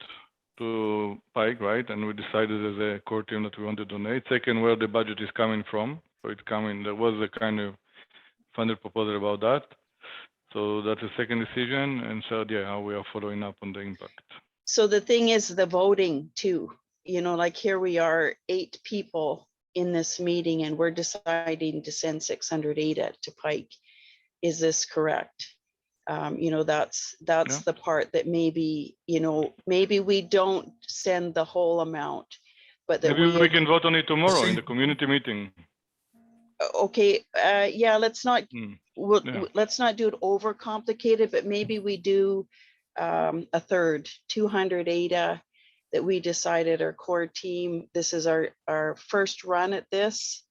to Pike, right? And we decided as a core team that we want to donate. Second, where the budget is coming from. So it's coming, there was a kind of funded proposal about that. So that's the second decision. And third, yeah, how we are following up on the impact. So the thing is the voting too, you know, like here we are 8 people in this meeting and we're deciding to send 600 ADA to Pike. Is this correct? You know, that's Yeah. the part that maybe, you know, maybe we don't send the whole amount, but that Maybe we can vote on it tomorrow in the community meeting. Okay, yeah, let's not, Yeah. let's not do it over complicated, but maybe we do a third, 200 ADA that we decided our core team. This is our first run at this.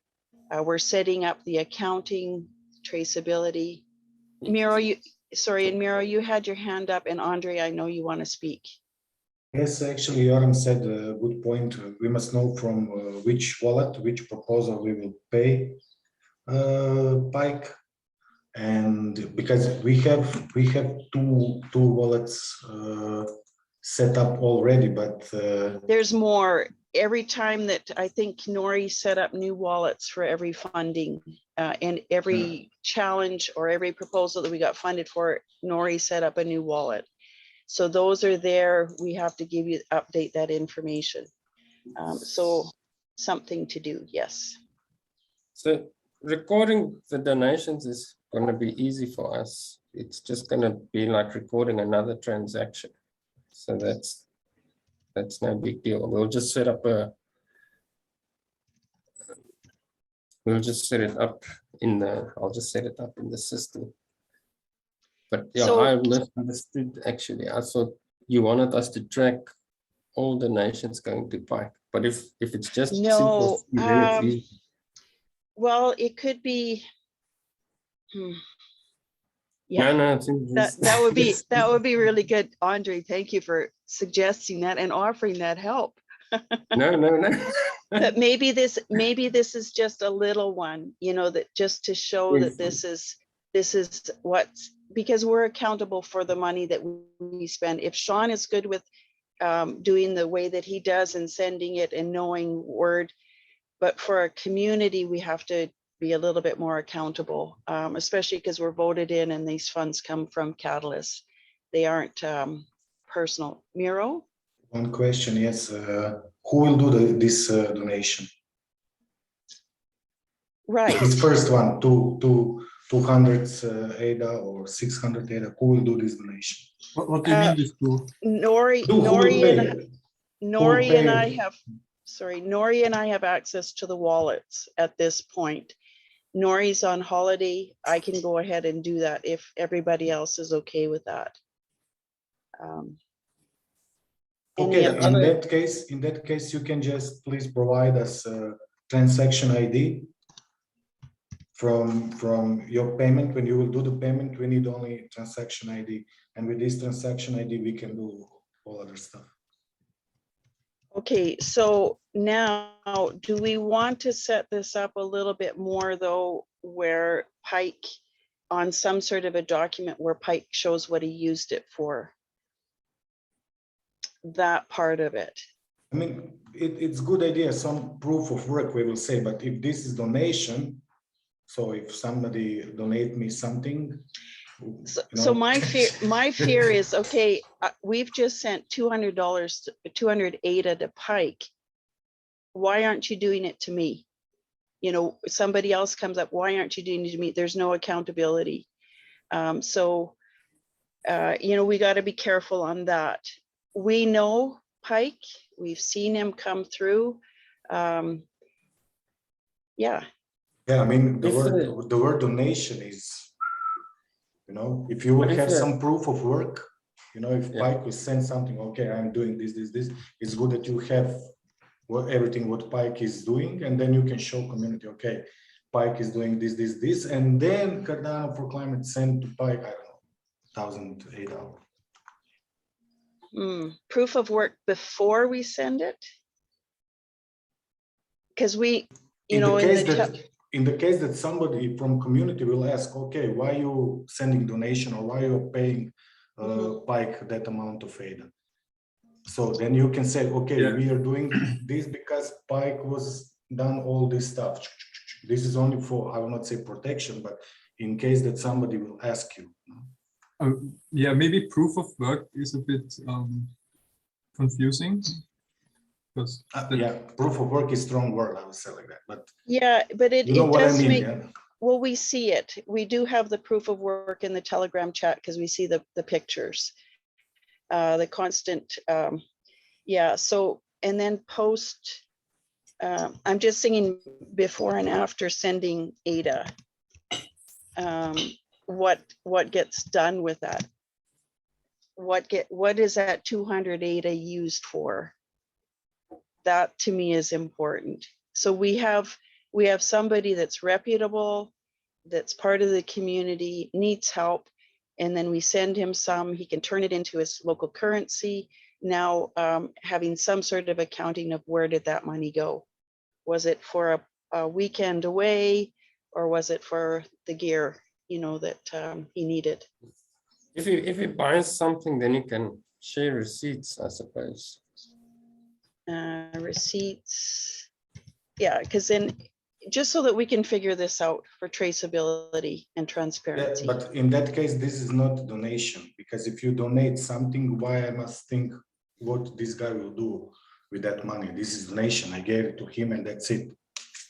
We're setting up the accounting, traceability. Miro, Miro, you had your hand up, and Andre, I know you want to speak. Yes, actually, Yoram said a good point. We must know from which wallet, which proposal we will pay Pike, and because we have two wallets set up already, but There's more. Every time that I think Nori set up new wallets for every funding and every challenge or every proposal that we got funded for, Nori set up a new wallet. So those are there. We have to give you, update that information. So something to do, yes. So recording the donations is going to be easy for us. It's just going to be like recording another transaction. So that's no big deal. We'll just set up we'll just set it up in the, I'll just set it up in the system. But yeah, So- I misunderstood actually. I thought you wanted us to track all donations going to Pike. But if it's just No, simple, then it's easy. well, it could be. Yeah. No, I think That would be really good. Andre, thank you for suggesting that and offering that help. no. But maybe this is just a little one, you know, that just to show that this is what's, because we're accountable for the money that we spend. If Sean is good with doing the way that he does and sending it and knowing word, but for a community, we have to be a little bit more accountable, especially because we're voted in and these funds come from Catalyst. They aren't personal. Miro? one question, yes, who will do this donation? Right. This first one, 200 ADA or 600 ADA, who will do this donation? what do you mean with two? Nori Who will and pay? Nori and I pay. have, sorry, Nori and I have access to the wallets at this point. Nori's on holiday. I can go ahead and do that if everybody else is okay with that. Okay, Any in that case, you can just please provide us a transaction ID from your payment. When you will do the payment, we need only transaction ID, and with this transaction ID, we can do all other stuff. Okay, so now, do we want to set this up a little bit more though, where Pike on some sort of a document where Pike shows what he used it for? That part of it. I mean, it's good idea, some proof of work, we will say, but if this is donation, so if somebody donate me something, So my fear is, okay, we've just sent $200, 200 ADA to Pike. Why aren't you doing it to me? You know, somebody else comes up, why aren't you doing it to me? There's no accountability. You know, we got to be careful on that. We know Pike, we've seen him come through. Yeah. Yeah, I mean, the word donation is, you know, if you will have some proof of work, you know, if Pike will send something, okay, I'm doing this, it's good that you have everything what Pike is doing, and then you can show community, okay, Pike is doing this, and then Cardano4Climate send to Pike, I don't know, $1,008. Proof of work before we send it? Because we, you know, in the case that somebody from community will ask, okay, why are you sending donation, or why you're paying Pike that amount of ADA? So then you can say, okay, we are doing this because Pike was done all this stuff. This is only for, I will not say protection, but in case that somebody will ask you. Yeah, maybe proof of work is a bit confusing. Yeah, proof of work is strong word, I would say like that, but yeah, but it, you know it what does I mean, make, yeah? well, we see it. We do have the proof of work in the Telegram chat because we see the pictures, the constant, yeah. So, and then post, I'm just thinking before and after sending ADA, what gets done with that? What is that 200 ADA used for? That to me is important. So we have somebody that's reputable, that's part of the community, needs help, and then we send him some, he can turn it into his local currency. Now having some sort of accounting of where did that money go? Was it for a weekend away, or was it for the gear, you know, that he needed? If you buy something, then you can share receipts, I suppose. Receipts, yeah, because then just so that we can figure this out for traceability and transparency. Yeah, but in that case, this is not donation, because if you donate something, why I must think what this guy will do with that money? This is donation, I gave it to him and that's it,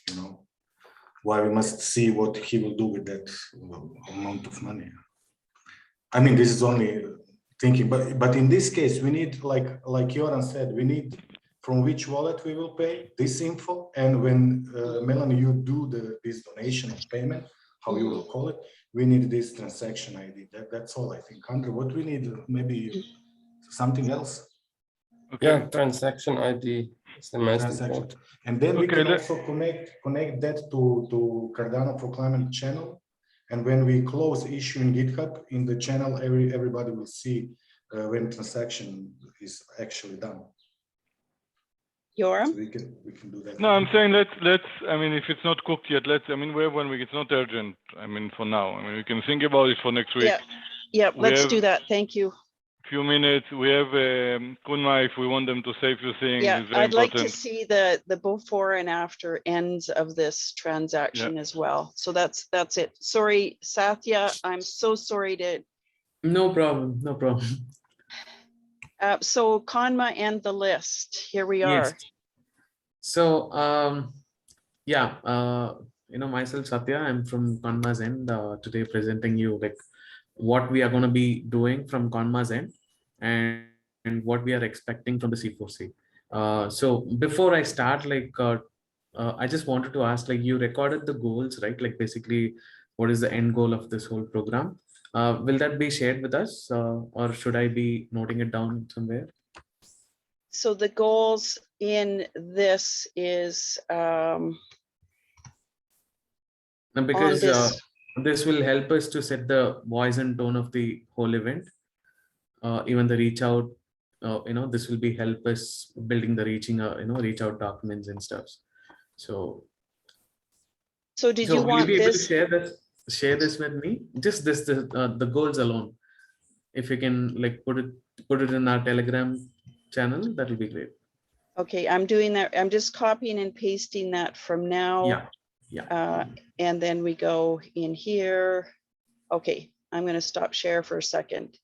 you know. Why we must see what he will do with that amount of money? I mean, this is only thinking, but in this case, we need, like Joran said, we need from which wallet we will pay this info, and when Melanie, you do this donation of payment, how you will call it, we need this transaction ID. That's all I think. Andre, what we need, maybe something else. Okay. Yeah, transaction ID is the most important. And then we can also connect that to Cardano4Climate channel. And when we close issue in GitHub, in the channel, everybody will see when transaction is actually done. Yoram? So we can do that. No, I'm saying let's. I mean, if it's not cooked yet, let's. I mean, we have 1 week. It's not urgent. I mean, for now. I mean, we can think about it for next week. Yeah. Let's do that. Thank you. Few minutes. We have Kunma, if we want them to say a few things. Yeah, it's very I'd like to important. see the before and after ends of this transaction as well. So that's it. Sorry, Satya, I'm so sorry to. No problem. No problem. So Conma and the list. Here we are. Yes. So yeah, you know, myself Satya, I'm from Conma's end, today presenting you like what we are going to be doing from Conma's end and what we are expecting from the C4C. So before I start, I just wanted to ask, like, you recorded the goals, right? Like basically, what is the end goal of this whole program? Will that be shared with us, or should I be noting it down somewhere? So the goals in this is No, on because this. this will help us to set the voice and tone of the whole event. Even the reach out, this will be help us building the reach out documents and stuff. So, So did so you will you want be able to this? share this with me? Just the goals alone. If you can like put it in our Telegram channel, that will be great. Okay, I'm doing that. I'm just copying and pasting that from now. Yeah, yeah. And then we go in here. Okay, I'm going to stop share for a second.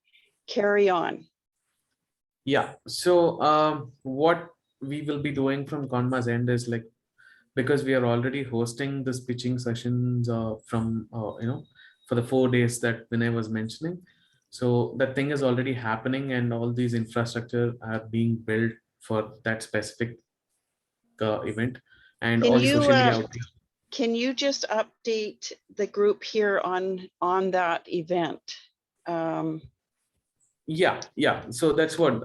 Carry on. Yeah. So what we will be doing from Conma's end is like, because we are already hosting this pitching sessions from for the 4 days that Vinay was mentioning. So that thing is already happening, and all these infrastructure are being built for that specific event, and Can all the you social media outreach. can you just update the group here on that event? Yeah. So that's what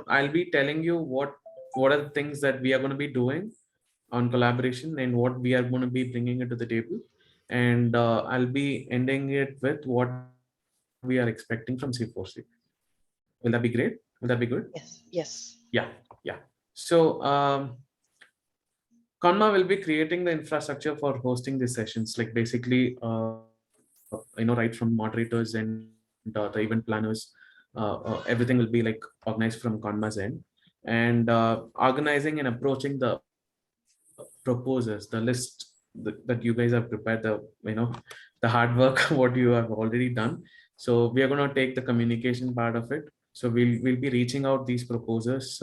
I'll be telling you. What are the things that we are going to be doing on collaboration, and what we are going to be bringing it to the table, and I'll be ending it with what we are expecting from C4C. Will that be great? Will that be good? Yes. Yeah. So Conma will be creating the infrastructure for hosting these sessions, like basically right from moderators and the event planners. Everything will be like organized from Conma's end, and organizing and approaching the proposers, the list that you guys have prepared, the hard work what you have already done. So we are going to take the communication part of it. So we'll be reaching out these proposers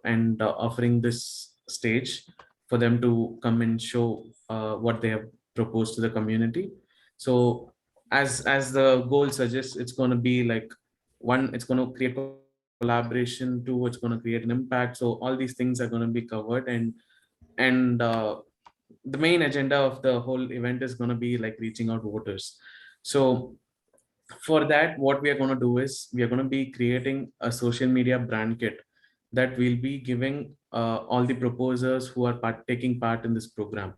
and offering this stage for them to come and show what they have proposed to the community. So as the goal suggests, it's going to be like, one, it's going to create collaboration, two, it's going to create an impact. So all these things are going to be covered, and the main agenda of the whole event is going to be like reaching out voters. So for that, what we are going to do is we are going to be creating a social media brand kit that will be giving all the proposers who are taking part in this program.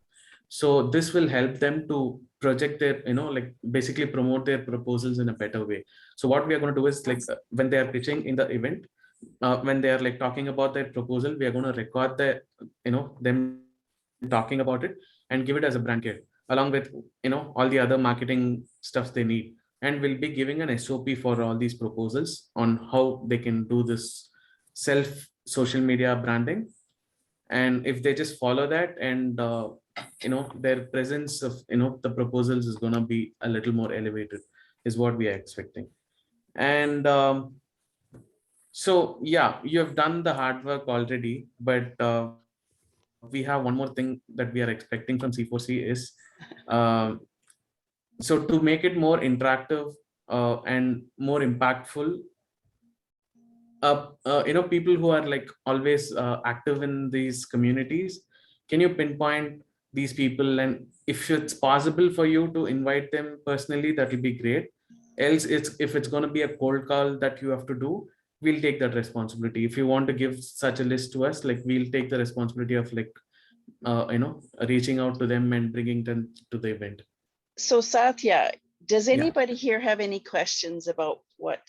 So this will help them to project their, like basically promote their proposals in a better way. So what we are going to do is like when they are pitching in the event, when they are like talking about their proposal, we are going to record the, them talking about it and give it as a brand kit along with, all the other marketing stuff they need. And we'll be giving an SOP for all these proposals on how they can do this self social media branding. And if they just follow that, and their presence of, the proposals is going to be a little more elevated, is what we are expecting. And so yeah, you have done the hard work already, but we have one more thing that we are expecting from C4C is so to make it more interactive and more impactful, people who are like always active in these communities, can you pinpoint these people? And if it's possible for you to invite them personally, that will be great. Else, if it's going to be a cold call that you have to do, we'll take that responsibility. If you want to give such a list to us, like we'll take the responsibility of like reaching out to them and bringing them to the event. So Satya, does Yeah. anybody here have any questions about what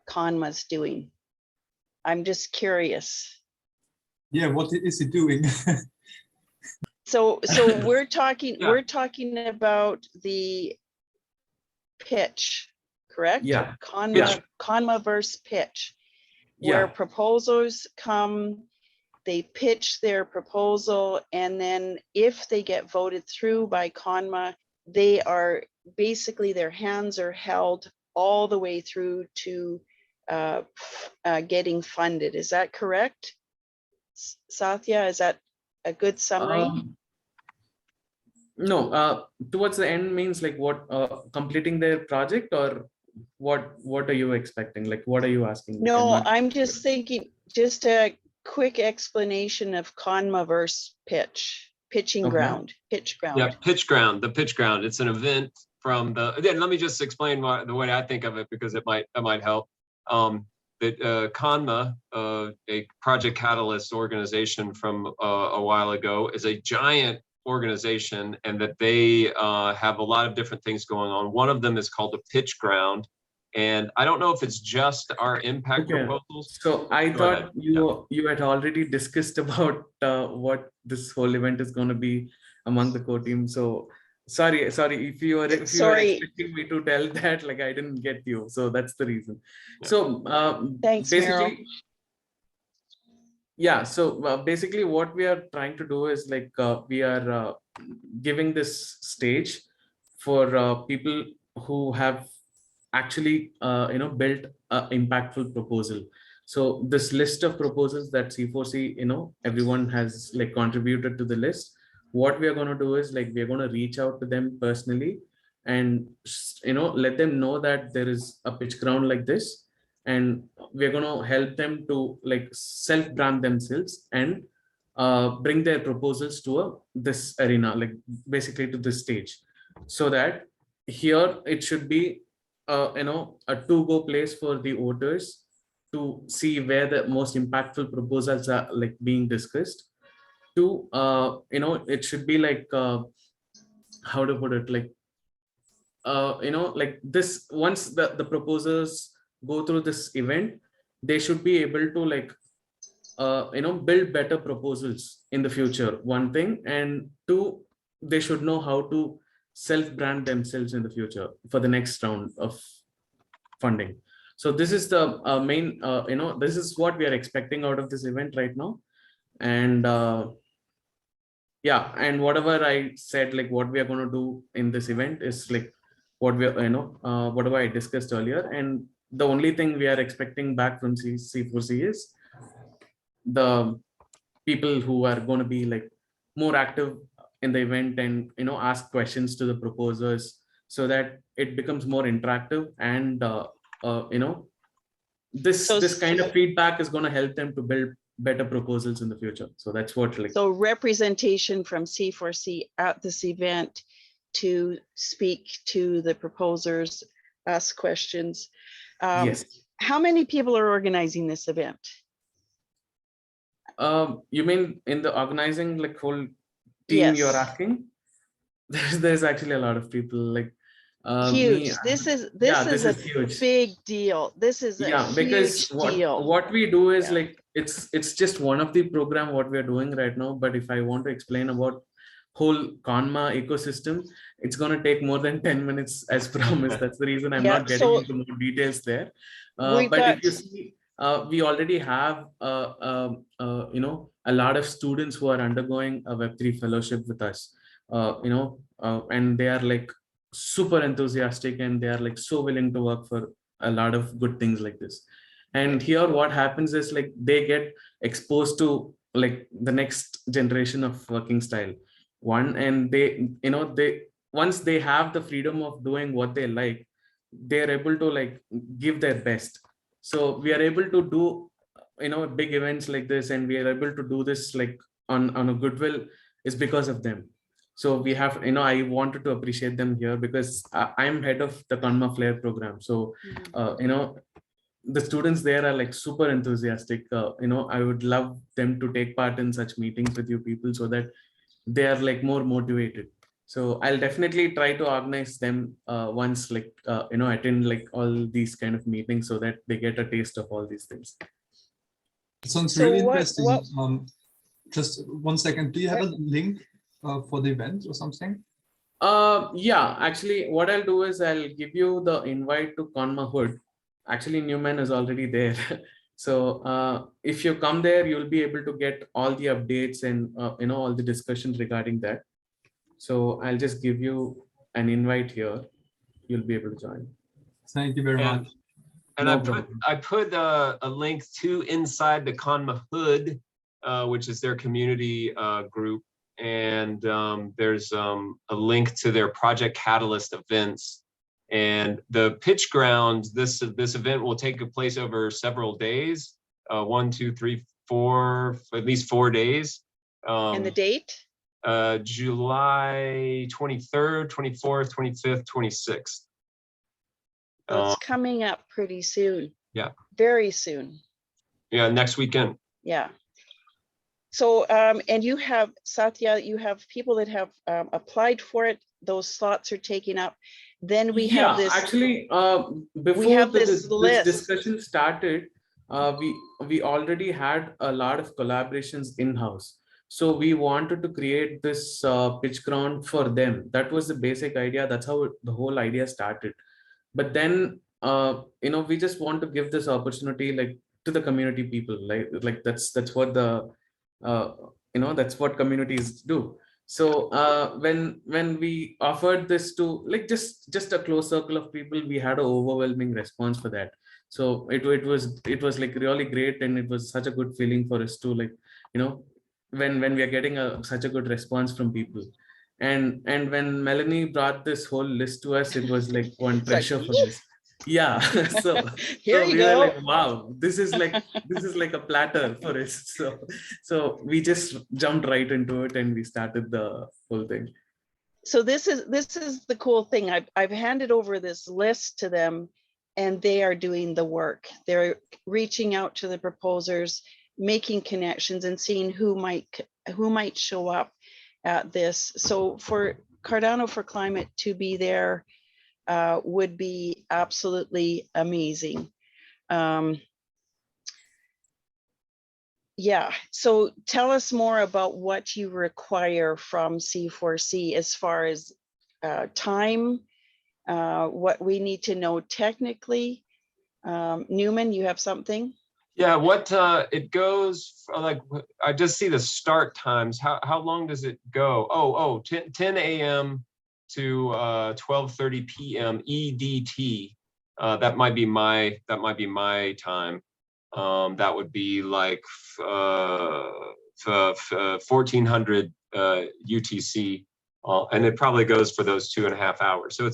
Conma's doing? I'm just curious. Yeah, what is he doing? So we're talking Yeah. we're talking about the pitch, correct? Yeah. Conma verse pitch, where Yeah. proposals come, they pitch their proposal, and then if they get voted through by Conma, they are basically, their hands are held all the way through to getting funded. Is that correct? Satya, is that a good summary? No, towards the end means like what, completing their project, or what are you expecting? Like, what are you asking? No, I'm just thinking, just to quick explanation of Conma versus pitching Okay. ground, pitch ground. Yeah, the pitch ground. It's an event from then let me just explain the way I think of it, because that might help. Conma, a Project Catalyst organization from a while ago, is a giant organization, and that they have a lot of different things going on. One of them is called the pitch ground, and I don't know if it's just our impact proposals. So I Go thought ahead. you had already discussed about what this whole event is going to be among the core team. So sorry if you were expecting me to tell that, like, I didn't get you. So that's the reason. Yeah. So Thanks, basically, Meryl. yeah. So basically, what we are trying to do is like we are giving this stage for people who have actually built an impactful proposal. So this list of proposals that C4C, everyone has like contributed to the list. What we are going to do is like we're going to reach out to them personally and let them know that there is a pitch ground like this, and we're going to help them to like self-brand themselves and bring their proposals to this arena, like basically to this stage, so that here it should be a to-go place for the voters to see where the most impactful proposals are like being discussed. To it should be like how to put it, like like this. Once the proposals go through this event, they should be able to like build better proposals in the future, one thing, and two, they should know how to self-brand themselves in the future for the next round of funding. So this is the main this is what we are expecting out of this event right now. And yeah, and whatever I said, like what we are going to do in this event is like what we are whatever I discussed earlier. And the only thing we are expecting back from C4C is the people who are going to be like more active in the event and ask questions to the proposers, so that it becomes more interactive. And this kind of feedback is going to help them to build better proposals in the future. So that's what like. So representation from C4C at this event to speak to the proposers, ask questions. Yes. How many people are organizing this event? You mean in the organizing like whole team? Yes. You're asking? There's actually a lot of people, like huge. This is a huge. Big deal. This is a because huge deal. What we do is like it's just one of the program what we're doing right now. But if I want to explain about whole Conma ecosystem, it's going to take more than 10 minutes as promised. That's the reason I'm not getting into more details there. But if you see, we already have a lot of students who are undergoing a Web3 fellowship with us, and they are like super enthusiastic, and they are like so willing to work for a lot of good things like this. And here what happens is like they get exposed to like the next generation of working style one, and they once they have the freedom of doing what they like, they're able to like give their best. So we are able to do big events like this, and we are able to do this like on a goodwill is because of them. So we have I wanted to appreciate them here, because I'm head of the Conma Flair program. So the students there are like super enthusiastic. I would love them to take part in such meetings with you people, so that they are like more motivated. So I'll definitely try to organize them once, like attend like all these kind of meetings, so that they get a taste of all these things. Sounds really interesting. Just 1 second, do you have a link for the event or something? Yeah, actually what I'll do is I'll give you the invite to Conma Hood. Actually Newman is already there. So if you come there, you'll be able to get all the updates and all the discussions regarding that. So I'll just give you an invite here. You'll be able to join. Thank you very much. And I put a link to inside the Conma Hood, which is their community group. And there's a link to their Project Catalyst events. And the pitch ground, this event will take place over several days, 1, 2, 3, at least 4 days. And the date? July 23rd, 24th, 25th, 26th. So it's coming up pretty soon. Yeah. Very soon. Yeah, next weekend. Yeah. So, and you have, Satya, you have people that have applied for it. Those slots are taken up. Then we have this. Actually, before we have this this list. discussion started, we already had a lot of collaborations in-house. So we wanted to create this pitch ground for them. That was the basic idea. That's how the whole idea started. But then, we just want to give this opportunity like to the community people. Like that's what the that's what communities do. So when we offered this to like just a close circle of people, we had an overwhelming response for that. So it was like really great, and it was such a good feeling for us to like when we are getting such a good response from people. And when Melanie brought this whole list to us, it was like one treasure for us. Yeah. so Here so you we go. were like, wow, this is like a platter for us. So we just jumped right into it and we started the whole thing. So this is the cool thing. I've handed over this list to them, and they are doing the work. They're reaching out to the proposers, making connections, and seeing who might show up at this. So for Cardano4Climate to be there would be absolutely amazing. Yeah, so tell us more about what you require from C4C as far as time, what we need to know technically. Newman, you have something? Yeah, what it goes like, I just see the start times. How long does it go? 10 a.m. to 12:30 p.m. EDT. That might be my time. That would be like 1400 UTC, and it probably goes for those 2.5 hours. So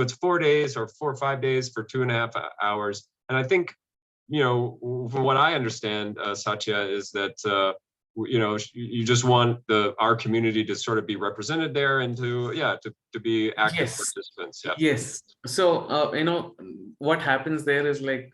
it's 4 days or 4 or 5 days for 2.5 hours. And I think, from what I understand, Satya, is that you just want our community to sort of be represented there and to be active participants. Yeah. Yes. So what happens there is like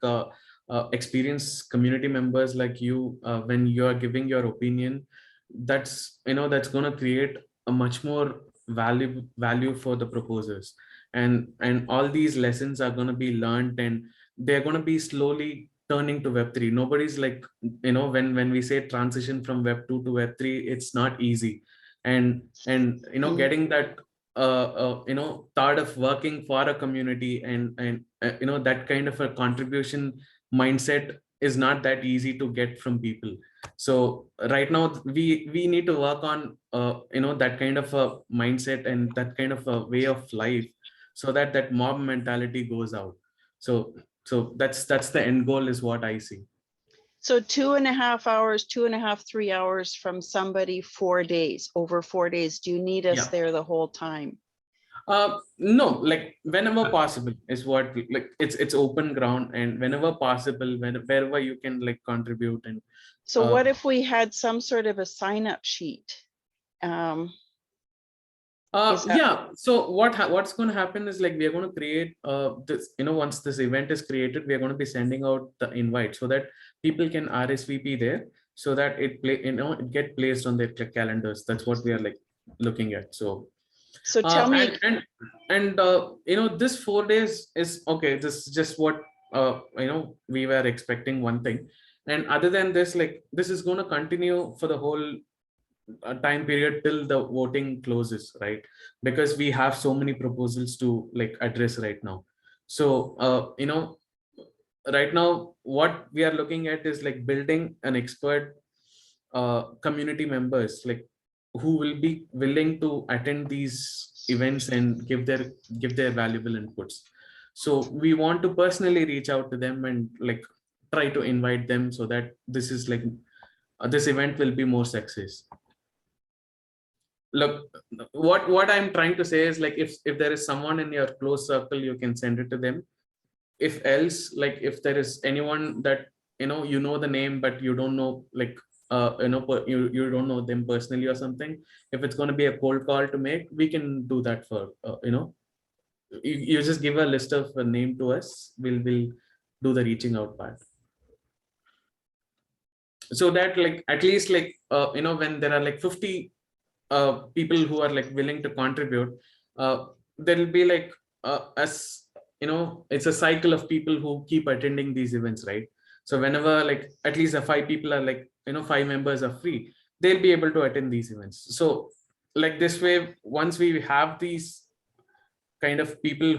experienced community members like you, when you are giving your opinion, that's going to create a much more value for the proposers, and all these lessons are going to be learned, and they're going to be slowly turning to Web3. Nobody's like, when we say transition from Web2 to Web3, it's not easy. And getting that thought of working for a community and that kind of a contribution mindset is not that easy to get from people. So right now we need to work on that kind of a mindset and that kind of a way of life, so that mob mentality goes out. So that's the end goal, is what I see. So 2.5 hours, 2.5, 3 hours from somebody, 4 days, over 4 days. Do you need us there the whole time? No, like whenever possible is what, like it's open ground, and whenever possible, wherever you can like contribute. And so what if we had some sort of a sign-up sheet? Yeah, so what's going to happen is like we are going to create this, once this event is created, we are going to be sending out the invite so that people can RSVP there, so that it get placed on their calendars. That's what we are like looking at. So tell me, and this 4 days is okay. This is just what we were expecting, one thing, and other than this, like this is going to continue for the whole time period till the voting closes, right? Because we have so many proposals to like address right now. So right now what we are looking at is like building an expert community members, like who will be willing to attend these events and give their valuable inputs. So we want to personally reach out to them and like try to invite them, so that this is like this event will be more success. Look, what I'm trying to say is like if there is someone in your close circle, you can send it to them. If else, like if there is anyone that you know the name, but you don't know like you don't know them personally or something. If it's going to be a cold call to make, we can do that for you just give a list of a name to us. We'll do the reaching out part. So that like at least like when there are like 50 people who are like willing to contribute, there will be like as it's a cycle of people who keep attending these events, right? So whenever like at least the 5 people are like 5 members are free, they'll be able to attend these events. So like this way, once we have these kind of people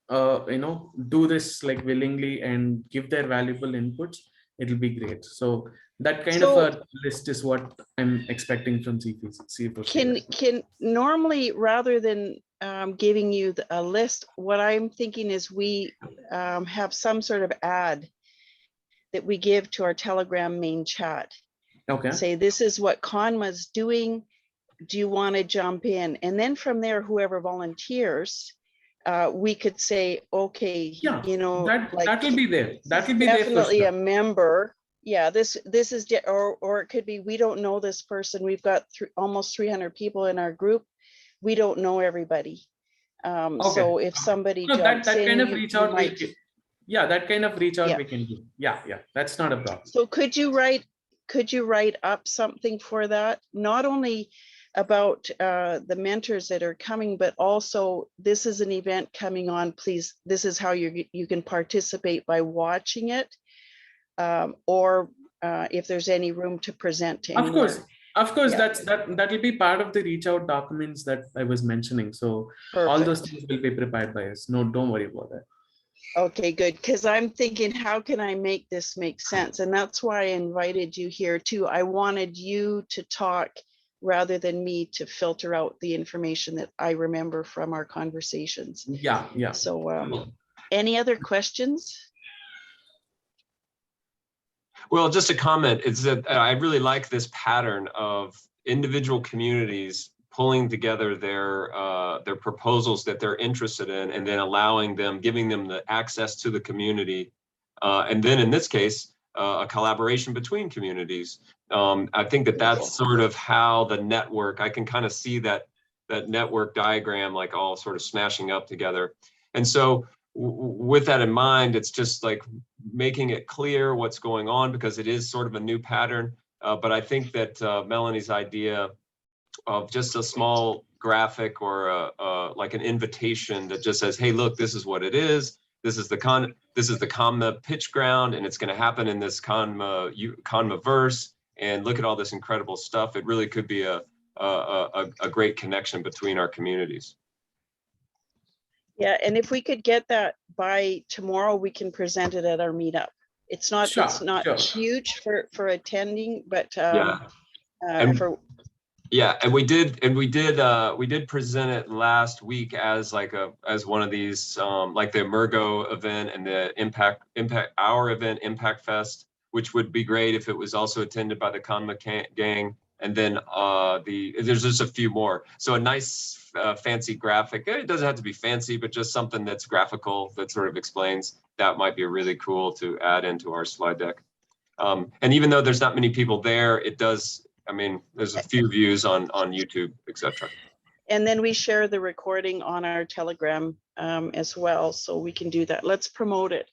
who do this like willingly and give their valuable inputs, it'll be great. So that kind of a list is what I'm expecting from C4C. Can normally, rather than giving you a list, what I'm thinking is we have some sort of ad that we give to our Telegram main chat. Okay. Say, this is what Conma's doing. Do you want to jump in? And then from there, whoever volunteers, we could say, okay, Yeah, like, that will be there. That will be definitely there a member. Yeah, this is, or it could be, we don't know this person. We've got almost 300 people in our group. We don't know everybody. So if somebody jumps that in, kind of reach out, might, that kind of reach out we can do. Yeah, that's not a problem. So could you write up something for that? Not only about the mentors that are coming, but also this is an event coming on, please, this is how you can participate by watching it, or if there's any room to present to anyone. Of course, Yeah. that will be part of the reach out documents that I was mentioning. So all those things will be prepared by us. No, don't worry about that. Okay, good. Because I'm thinking, how can I make this make sense? And that's why I invited you here too. I wanted you to talk rather than me to filter out the information that I remember from our conversations. Yeah. So any other questions? Well, just a comment is that I really like this pattern of individual communities pulling together their proposals that they're interested in, and then giving them the access to the community. And then in this case, a collaboration between communities. I think that's sort of how the network, I can kind of see that network diagram, like all sort of smashing up together. And so with that in mind, it's just like making it clear what's going on, because it is sort of a new pattern. But I think that Melanie's idea of just a small graphic or like an invitation that just says, hey, look, this is what it is. This is the Conma pitch ground, and it's going to happen in this Conma verse. And look at all this incredible stuff. It really could be a great connection between our communities. Yeah, and if we could get that by tomorrow, we can present it at our meetup. It's not huge for attending, but and we did present it last week as one of these like the Emergo event and the Impact Hour event, Impact Fest, which would be great if it was also attended by the Conma gang. And then there's just a few more. So a nice fancy graphic. It doesn't have to be fancy, but just something that's graphical that sort of explains. That might be really cool to add into our slide deck. And even though there's not many people there, it does. I mean, there's a few views on YouTube, etc. And then we share the recording on our Telegram as well, so we can do that. Let's promote it.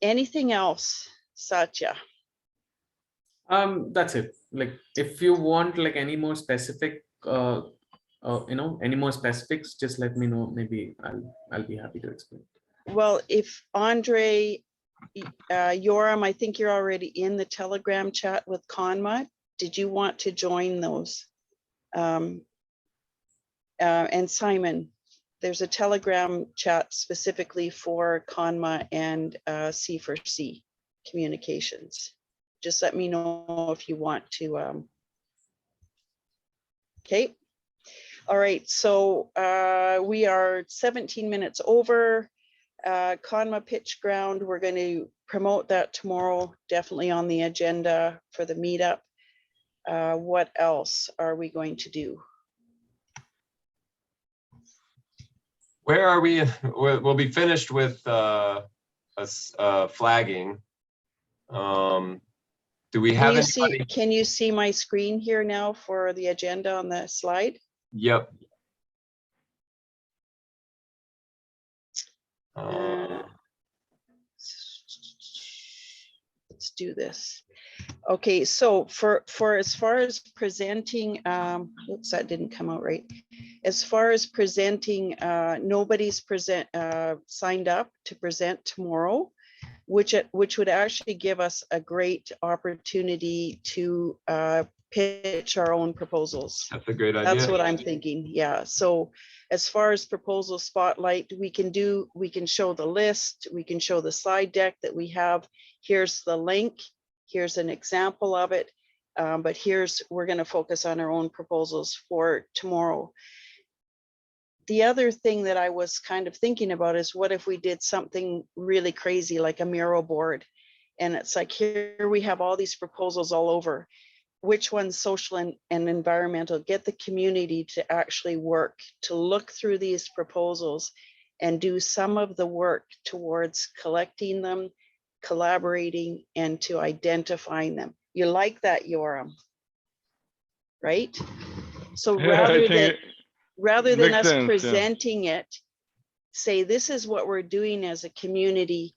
Anything else, Satya? That's it. Like, if you want like any more specific, any more specifics, just let me know. Maybe I'll be happy to explain. Well, if Andre, Yoram, I think you're already in the Telegram chat with Conma. Did you want to join those? And Simon, there's a Telegram chat specifically for Conma and C4C communications. Just let me know if you want to. Okay. All right. So we are 17 minutes over. Conma Pitch Ground, we're going to promote that tomorrow, definitely on the agenda for the meetup. What else are we going to do? Where are we? We'll be finished with flagging. Do we have anybody? Can you see my screen here now for the agenda on the slide? Yep. Let's do this. Okay, so for as far as presenting, oops, that didn't come out right. As far as presenting, nobody's signed up to present tomorrow, which would actually give us a great opportunity to pitch our own proposals. That's a great idea. That's what I'm thinking. Yeah. So as far as proposal spotlight, we can show the list, we can show the slide deck that we have. Here's the link. Here's an example of it. But we're going to focus on our own proposals for tomorrow. The other thing that I was kind of thinking about is what if we did something really crazy like a Miro board? And it's like, here we have all these proposals all over. Which one's social and environmental? Get the community to actually work, to look through these proposals and do some of the work towards collecting them, collaborating, and to identifying them. You like that, Yoram, right? So rather than us presenting it, say, this is what we're doing as a community.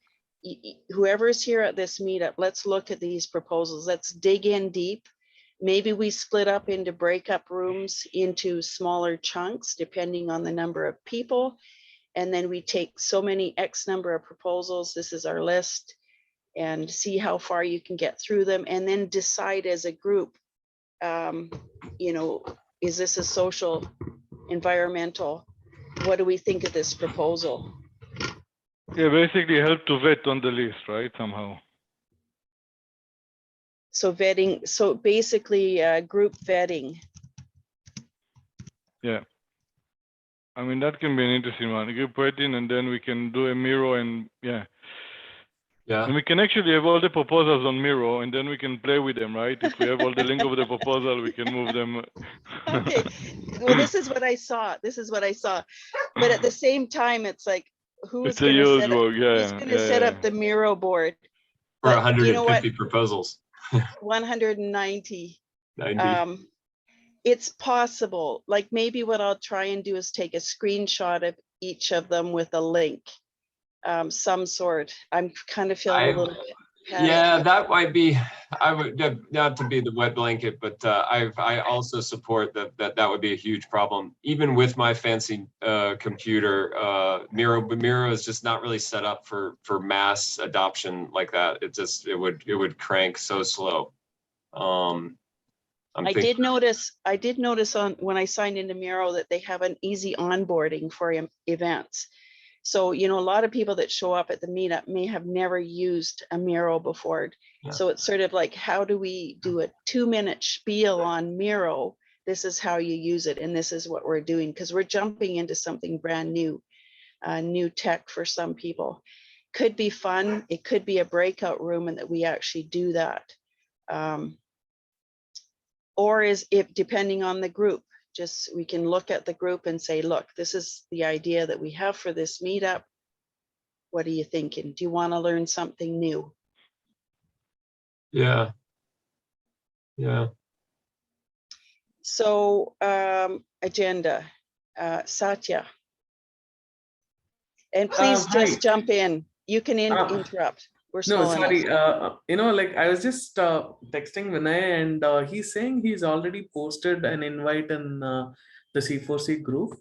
Whoever's here at this meetup, let's look at these proposals. Let's dig in deep. Maybe we split up into breakup rooms into smaller chunks, depending on the number of people. And then we take so many X number of proposals. This is our list, and see how far you can get through them. And then decide as a group, you know, is this a social, environmental? What do we think of this proposal? Yeah, basically help to vet on the list, right? Somehow. So vetting, so basically group vetting. Yeah. I mean, that can be an interesting one. Group vetting, and then we can do a Miro, and yeah. Yeah. And we can actually have all the proposals on Miro, and then we can play with them, right? If we have all the link of the proposal, we can move them. Okay, well, this is what I saw. This is what I saw. But at the same time, it's like, who's going to set up the Miro board? For But 150 you know what? proposals. 190. 90. It's possible. Like, maybe what I'll try and do is take a screenshot of each of them with a link, some sort. I'm kind of feeling a little bit panicky. Yeah, that might be. I would not to be the wet blanket, but I also support that would be a huge problem. Even with my fancy computer, Miro is just not really set up for mass adoption like that. It would crank so slow. I did notice on when I signed into Miro that they have an easy onboarding for events. So, you know, a lot of people that show up at the meetup may have never used a Miro before. Yeah. So it's sort of like, how do we do a 2-minute spiel on Miro? This is how you use it, and this is what we're doing, because we're jumping into something brand new, new tech for some people. Could be fun. It could be a breakout room, and that we actually do that. Or depending on the group, just we can look at the group and say, look, this is the idea that we have for this meetup. What are you thinking? Do you want to learn something new? Yeah. Yeah. So agenda, Satya. And please just jump in. You can interrupt. We're No, small sorry. enough. You know, like I was just texting Vinay, and he's saying he's already posted an invite in the C4C group.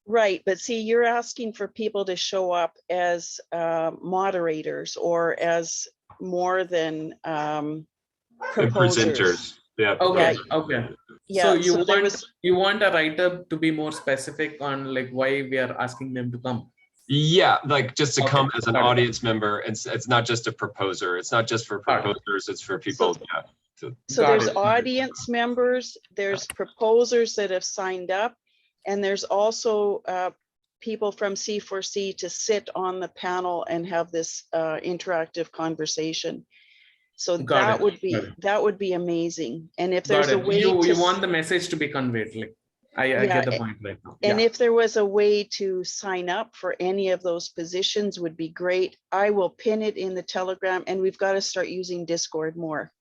Right, but see, you're asking for people to show up as moderators or as more than proposers. Presenters. Yeah. Okay. Okay. Yeah. So you want a write-up to be more specific on like why we are asking them to come. Yeah, like just to come as an audience member. It's not just a proposer. It's not just for proposers. It's for people. So there's audience members, there's proposers that have signed up, and there's also people from C4C to sit on the panel and have this interactive conversation. So that would be amazing. And if there's a way you want the message to be conveyed, like. I Yeah, get the point right now. And Yeah. if there was a way to sign up for any of those positions would be great. I will pin it in the Telegram, and we've got to start using Discord more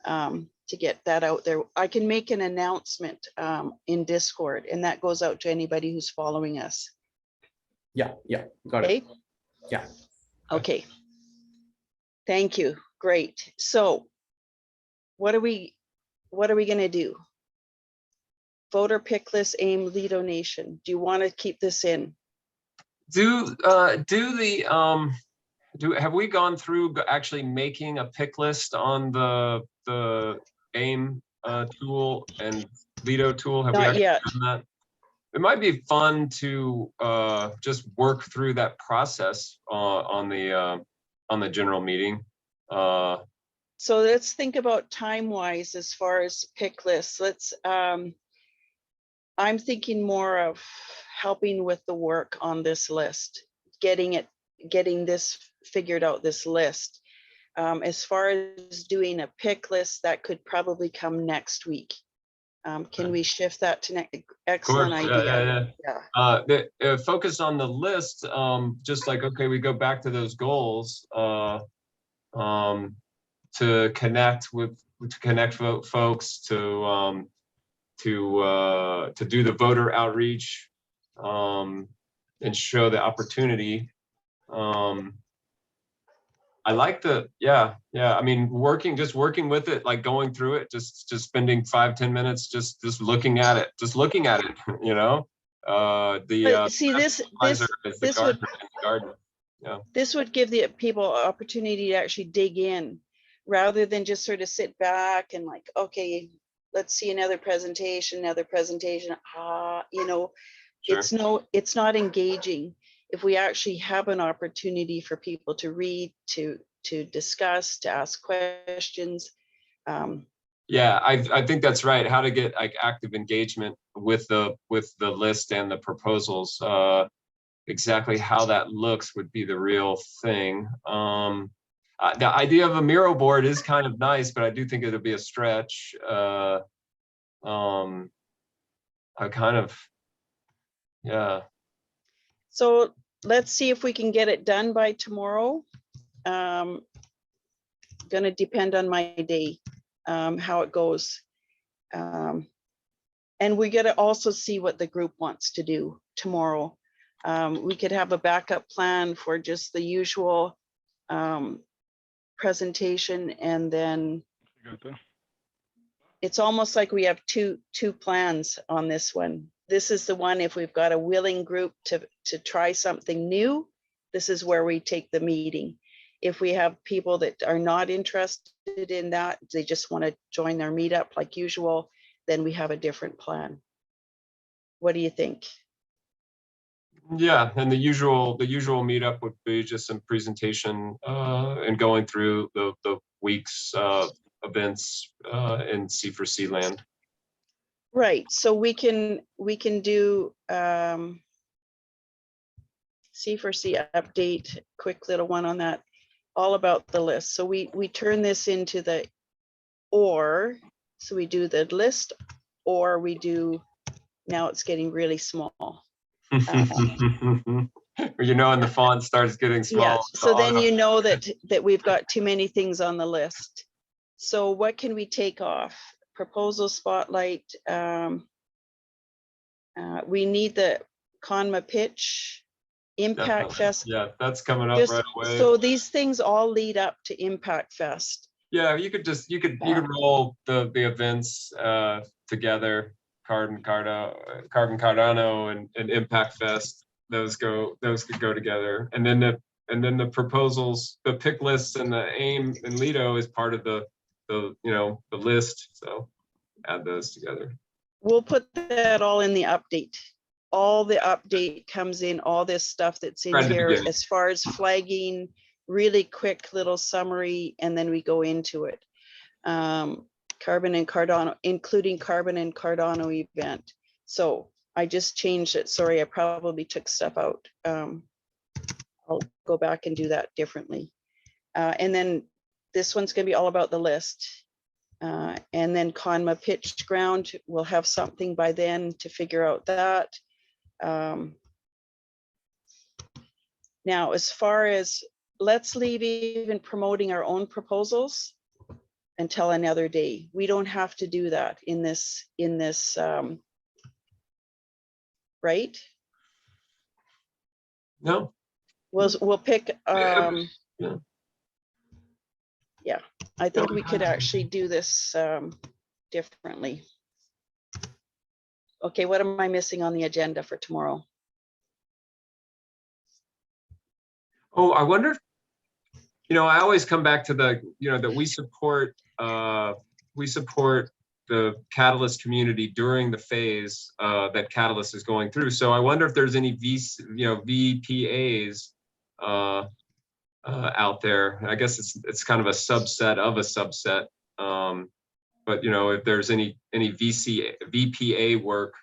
to get that out there. I can make an announcement in Discord, and that goes out to anybody who's following us. Yeah. Got Okay. it. Yeah. Okay. Thank you. Great. So what are we going to do? Voter pick list, aim, lead donation. Do you want to keep this in? Have we gone through actually making a pick list on the AIM tool and Lido tool? Have we Not actually yet. done that? It might be fun to just work through that process on the general meeting. So let's think about time-wise as far as pick lists. I'm thinking more of helping with the work on this list, getting this figured out, this list. As far as doing a pick list, that could probably come next week. Can we shift that to next? Excellent idea. The focus on the list, just like, okay, we go back to those goals to connect folks, to do the voter outreach and show the opportunity. I like I mean, just working with it, like going through it, just spending 5-10 minutes, just looking at it, you know. See, this would give the people opportunity to actually dig in, rather than just sort of sit back and like, okay, let's see another presentation. You know, Sure. it's not engaging. If we actually have an opportunity for people to read, to discuss, to ask questions. Yeah, I think that's right. How to get like active engagement with the list and the proposals. Exactly how that looks would be the real thing. The idea of a Miro board is kind of nice, but I do think it'll be a stretch. So let's see if we can get it done by tomorrow. Gonna depend on my day, how it goes. And we gotta also see what the group wants to do tomorrow. We could have a backup plan for just the usual presentation, and then it's almost like we have two plans on this one. This is the one, if we've got a willing group to try something new, this is where we take the meeting. If we have people that are not interested in that, they just want to join their meetup like usual, then we have a different plan. What do you think? Yeah, and the usual meetup would be just some presentation and going through the week's events in C4C land. Right, so we can do C4C update, quick little one on that, all about the list. So we turn this into the so we do the list, or we do, now it's getting really small. You know, and the font starts getting small. Yeah, so then you know that we've got too many things on the list. So what can we take off? Proposal spotlight. We need the CONMA pitch, Impact Fest. Yeah, that's coming up right away. So these things all lead up to Impact Fest. Yeah, you could roll the events together. Carbon Cardano and Impact Fest. Those could go together. And then the proposals, the pick lists and the AIM and Lido is part of the list. So add those together. We'll put that all in the update. All the update comes in, all this stuff that's in here as far as flagging, really quick little summary, and then we go into it. Carbon and Cardano, including Carbon and Cardano event. So I just changed it. Sorry, I probably took stuff out. I'll go back and do that differently. And then this one's going to be all about the list. And then Conma pitched ground, we'll have something by then to figure out that. Now, as far as, let's leave even promoting our own proposals until another day. We don't have to do that in this, right? No. We'll pick, Yeah. yeah, I think we could actually do this differently. Okay, what am I missing on the agenda for tomorrow? Oh, I wonder, if, you know, I always come back to the, you know, that we support the Catalyst community during the phase that Catalyst is going through. So I wonder if there's any VPAs out there. I guess it's kind of a subset of a subset. But you know, if there's any VPA work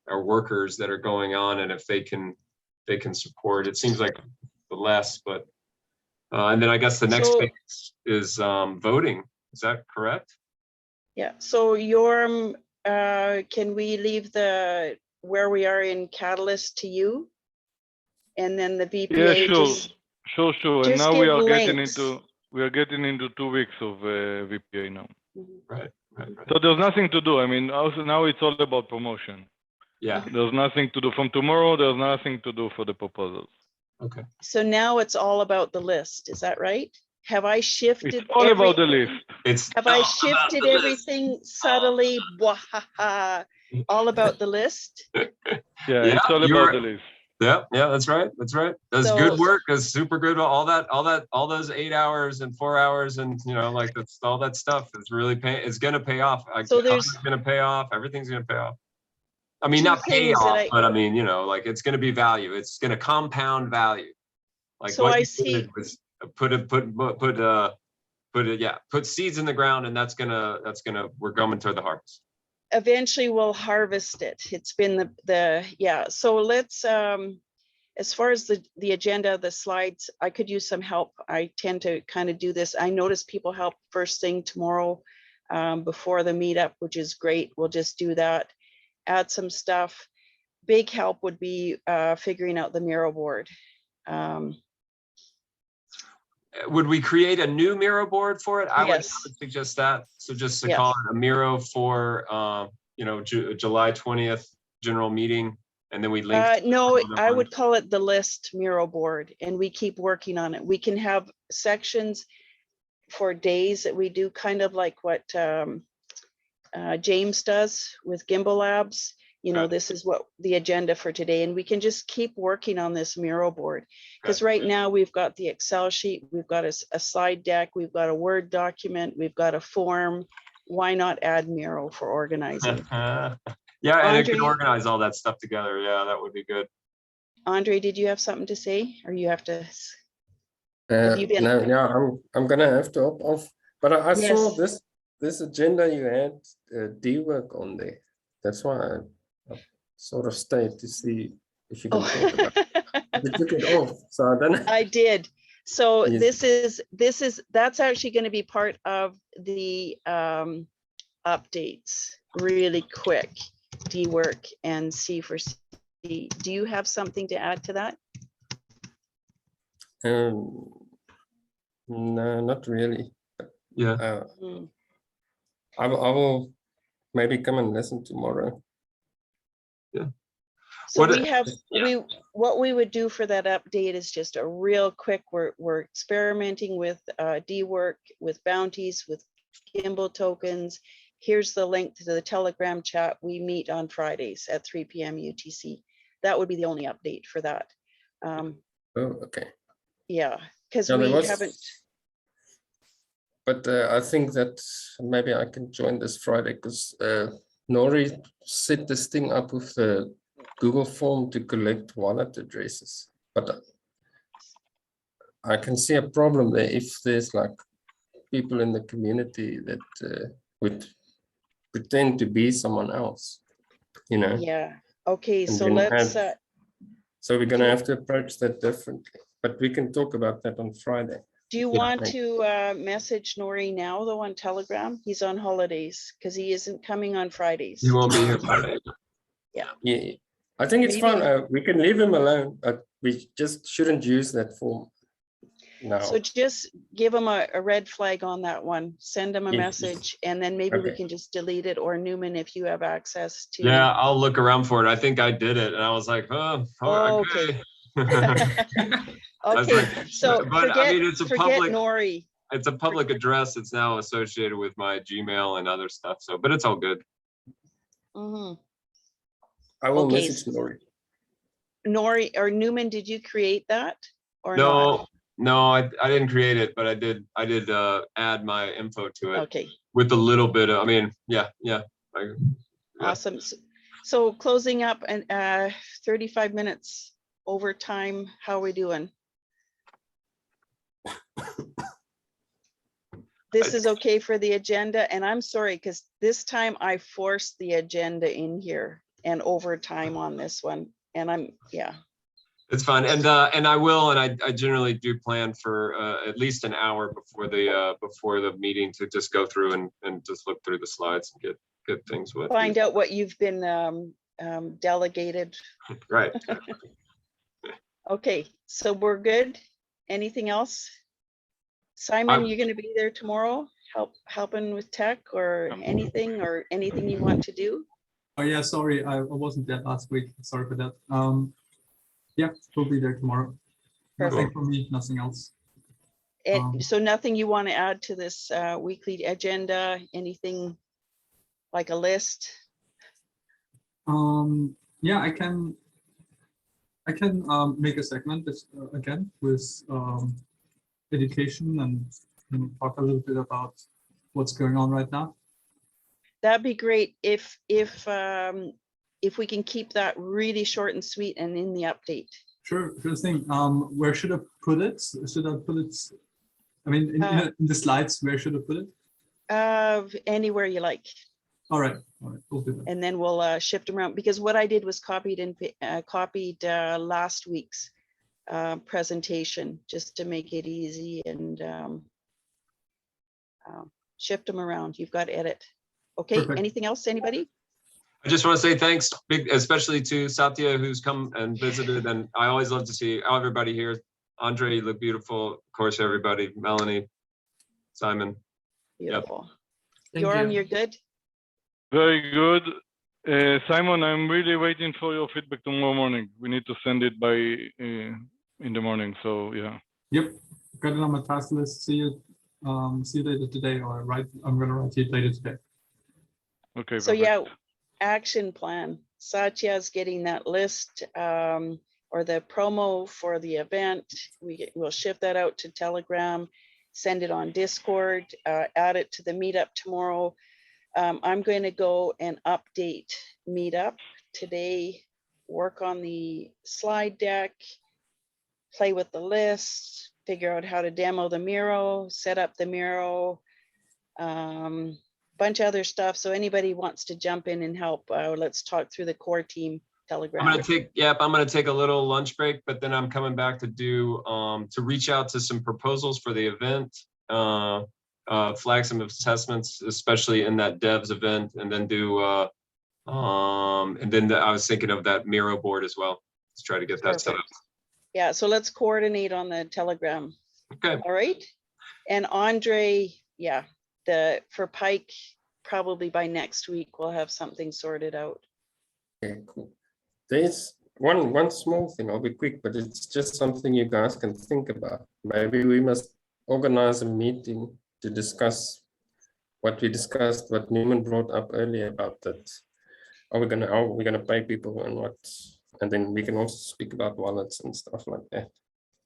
or workers that are going on, and if they can support, it seems like the less, but and then I guess the next phase is voting. Is that correct? Yeah, so Yorm, can we leave the where we are in Catalyst to you? And then the VPA. Yeah, sure, just, sure. And just now we give are links. getting into 2 weeks of VPA now. Right. So there's nothing to do. I mean, also now it's all about promotion. Yeah. There's nothing to do from tomorrow. There's nothing to do for the proposals. Okay. So now it's all about the list. Is that right? Have I shifted? It's all about the list. Have I shifted everything subtly? Wahaha, all about the list. Yeah, it's all about the list. Yeah, that's right. That's right. That's good work. That's super good. All those 8 hours and 4 hours and, you know, like that's all that stuff. It's really it's going to pay off. So there's going to pay off. Everything's going to pay off. I mean, not pay off, but I mean, you know, like it's going to be value. It's going to compound value. Like so what I you see. Was put seeds in the ground, and we're going toward the harvest. Eventually we'll harvest it. It's been yeah. So let's, as far as the agenda, the slides, I could use some help. I tend to kind of do this. I notice people help first thing tomorrow before the meetup, which is great. We'll just do that. Add some stuff. Big help would be figuring out the Miro board. Would we create a new Miro board for it? I would suggest that. So just to call it a Miro for you know, July 20th general meeting, and then we link. No, I would call it the list Miro board, and we keep working on it. We can have sections for days that we do, kind of like what James does with Gimbal Labs. You know, this is what the agenda for today, and we can just keep working on this Miro board, because right now we've got the Excel sheet, we've got a slide deck, we've got a Word document, we've got a form. Why not add Miro for organizing? Yeah, and it can organize all that stuff together. Yeah, that would be good. Andre, did you have something to say, or you have to? No, yeah, I'm gonna have to off. But I saw this agenda you had D work on there. That's why I sort of stayed to see if you can talk about it. You took it off, so I don't know. I did. So Yes. that's actually going to be part of the updates really quick. D work and C4C. Do you have something to add to that? No, not really. Yeah. I will maybe come and listen tomorrow. Yeah. So what we would do for that update is just a real quick, we're experimenting with D work, with bounties, with Gimbal tokens. Here's the link to the Telegram chat. We meet on Fridays at 3 p.m. UTC. That would be the only update for that. Oh, okay. Yeah, because we haven't. But I think that maybe I can join this Friday, because Nori set this thing up with the Google form to collect wallet addresses. But I can see a problem there if there's like people in the community that would pretend to be someone else, you know? Yeah, okay, And so then let's. so we're gonna have to approach that differently, but we can talk about that on Friday. Do you Yeah, want thank- to message Nori now though on Telegram? He's on holidays because he isn't coming on Fridays. You won't be here Friday. Yeah, I think it's fun. Maybe- We can leave him alone, but we just shouldn't use that form now. So just give him a red flag on that one, send him a Yes. message, and then maybe we Okay. can just delete it, or Newman, if you have access to. Yeah, I'll look around for it. I think I did it, and I was like, oh, Okay. okay. Okay, like- so but, I forget, mean, it's a forget public- Nori. It's a public address. It's now associated with my Gmail and other stuff. So, but it's all good. Mhm. I will Okay. message Nori. Nori or Newman, did you create that or not? No, I didn't create it, but I did add my info to it Okay, with a little bit of, I mean, yeah. Yeah. awesome. So closing up and 35 minutes overtime, how are we doing? This is okay for the agenda, and I'm sorry, because this time I forced the agenda in here and overtime on this one, and yeah. It's fine. And I will, and I generally do plan for at least an hour before the meeting to just go through and just look through the slides and get things with. Find out what you've been delegated. Right. Okay, so we're good. Anything else? Simon, you're gonna be there tomorrow, helping with tech or anything you want to do? Oh yeah, sorry, I wasn't there last week. Sorry for that. Yeah, we'll be there tomorrow. Nothing for me, nothing else. And so nothing you want to add to this weekly agenda? Anything like a list? Yeah, I can make a segment this, again with education and talk a little bit about what's going on right now. That'd be great if we can keep that really short and sweet and in the update. Sure thing. Where should I put it? Should I put it? I mean, in the slides, where should I put it? Anywhere you like. All right, we'll do that. And then we'll shift them around, because what I did was copied last week's presentation just to make it easy, and shift them around. You've got to edit. Okay, Perfect. anything else, anybody? I just want to say thanks, especially to Satya, who's come and visited. And I always love to see everybody here. Andre, you look beautiful. Of course, everybody. Melanie, Simon. Beautiful. Thank Yoram, you. you're good? Very good. Simon, I'm really waiting for your feedback tomorrow morning. We need to send it by in the morning. So yeah. Yep, got it on my task list. See you later today, or I'm gonna write it later today. Okay. So perfect. yeah, action plan. Satya's getting that list or the promo for the event. We'll shift that out to Telegram, send it on Discord, add it to the meetup tomorrow. I'm going to go and update meetup today, work on the slide deck, play with the list, figure out how to demo the Miro, set up the Miro, bunch of other stuff. So anybody wants to jump in and help, let's talk through the core team Telegram. I'm gonna take a little lunch break, but then I'm coming back to do to reach out to some proposals for the event, flag some assessments, especially in that devs event, and then do I was thinking of that Miro board as well. Let's try to get that set up. Yeah, so let's coordinate on the Telegram. Okay. All right. And Andre, yeah, for Pike, probably by next week, we'll have something sorted out. Okay, cool. There's one small thing, I'll be quick, but it's just something you guys can think about. Maybe we must organize a meeting to discuss what we discussed, what Newman brought up earlier about that. How we're gonna pay people and what, and then we can also speak about wallets and stuff like that.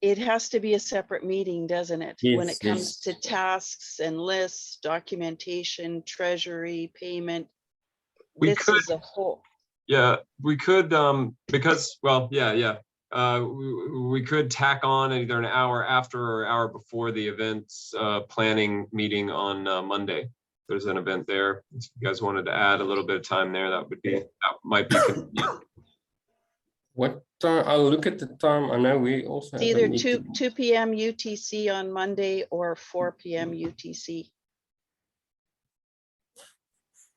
It has to be a separate meeting, doesn't it? When it Yes, comes yes. to tasks and lists, documentation, treasury, payment. We This could- is a whole. Yeah, we could, because, well, yeah. We could tack on either an hour after or hour before the event's planning meeting on Monday. There's an event there. If you guys wanted to add a little bit of time there, that might be convenient. What time. I'll look at the time. I know we also It's have a either meeting. 2 p.m. UTC on Monday or 4 p.m. UTC.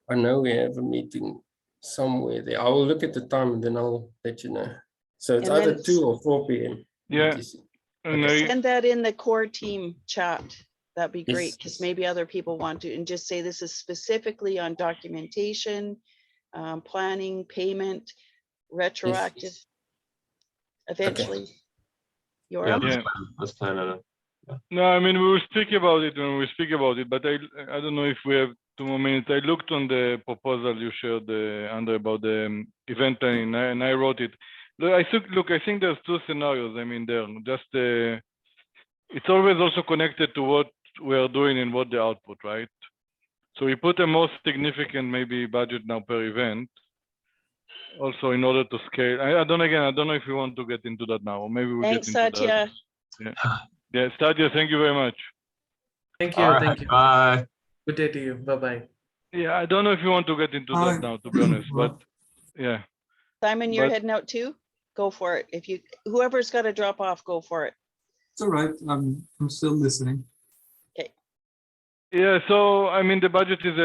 I know we have a meeting somewhere there. I will look at the time and then I'll let you know. So it's And then either 2 or 4 p.m. Yeah. UTC. And Okay. Send that in the core team chat. That'd be great, Yes. because maybe other people want to, and just say this is specifically on documentation, planning, payment, retroactive. Eventually. Yeah, Yoram? Yeah. let's plan on it. No, I mean, we will speak about it when we speak about it, but I don't know if we have 2 more minutes. I looked on the proposal you shared, Andre, about the event planning, and I wrote it. Look, I think there's 2 scenarios. I mean, there just it's always also connected to what we are doing and what the output, right? So we put a more significant maybe budget now per event, also in order to scale. I don't know if you want to get into that now, or maybe we'll Thanks, get into that. Satya. Yeah, Satya, thank you very much. Thank you. All right, Thank you. bye. Good day to you. Bye-bye. Yeah, I don't know if you want to get into that now, to be honest, but yeah. Simon, you're But- heading out too? Go for it. If you, whoever's got to drop off, go for it. It's all right. I'm still listening. Yeah, so I mean, the budget is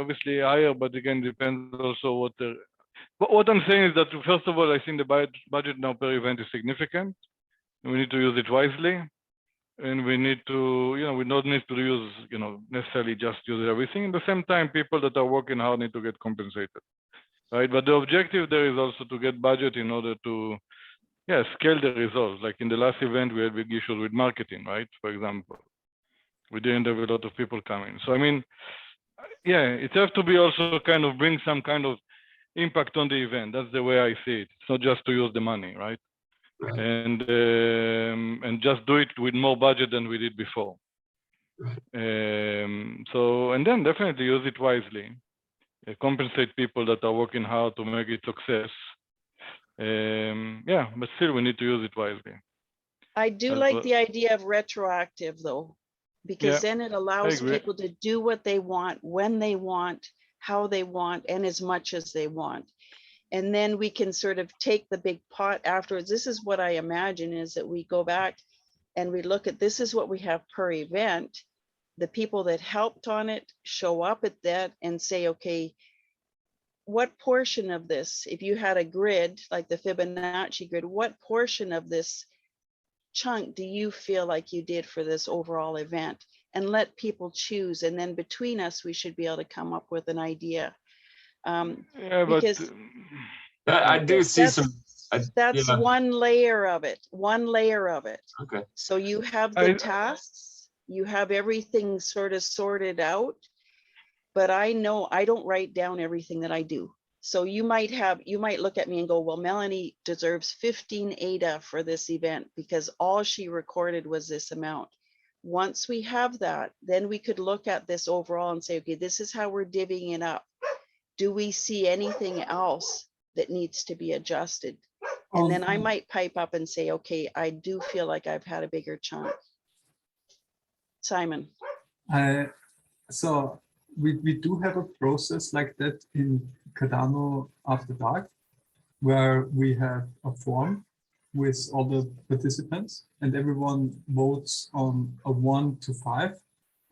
obviously higher, but again, depends also what the. But what I'm saying is that first of all, I think the budget now per event is significant. We need to use it wisely, and we need to, we don't need to use, necessarily just use everything. At the same time, people that are working hard need to get compensated, right? But the objective there is also to get budget in order to, scale the results. Like in the last event, we had big issues with marketing, right? For example. We didn't have a lot of people coming. So, I mean, it has to be also kind of bring some kind of impact on the event. That's the way I see it. It's not just to use the money, right? Right. And just do it with more budget than we did before. So, and then definitely use it wisely. Compensate people that are working hard to make it success. But still we need to use it wisely. I do That's like what- the idea of retroactive though, because Yeah, then it allows agree. people to do what they want, when they want, how they want, and as much as they want. And then we can sort of take the big pot afterwards. This is what I imagine, is that we go back and we look at, this is what we have per event. The people that helped on it show up at that and say, okay, what portion of this, if you had a grid, like the Fibonacci grid, what portion of this chunk do you feel like you did for this overall event? And let people choose. And then between us, we should be able to come up with an idea. Yeah, but because I do see some. That's yeah. one layer of it, Okay. So you have the tasks, you have everything sort of sorted out, but I know I don't write down everything that I do. So you might look at me and go, well, Melanie deserves 15 ADA for this event because all she recorded was this amount. Once we have that, then we could look at this overall and say, okay, this is how we're divvying it up. Do we see anything else that needs to be adjusted? And then I might pipe up and say, okay, I do feel like I've had a bigger chunk. Simon. So we do have a process like that in Cardano After Dark, where we have a form with all the participants and everyone votes on a 1 to 5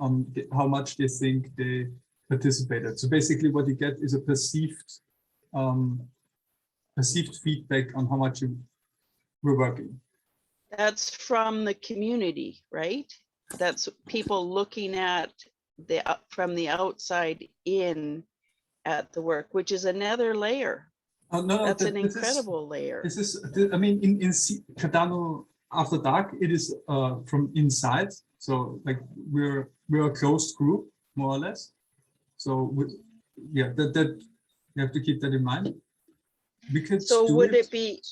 on how much they think they participated. So basically what you get is a perceived feedback on how much you were working. That's from the community, right? That's people looking at from the outside in at the work, which is another layer. No, That's an incredible layer. This is, I mean, in Cardano After Dark, it is from inside. So like we're a closed group, more or less. So that you have to keep that in mind. We could. So would it be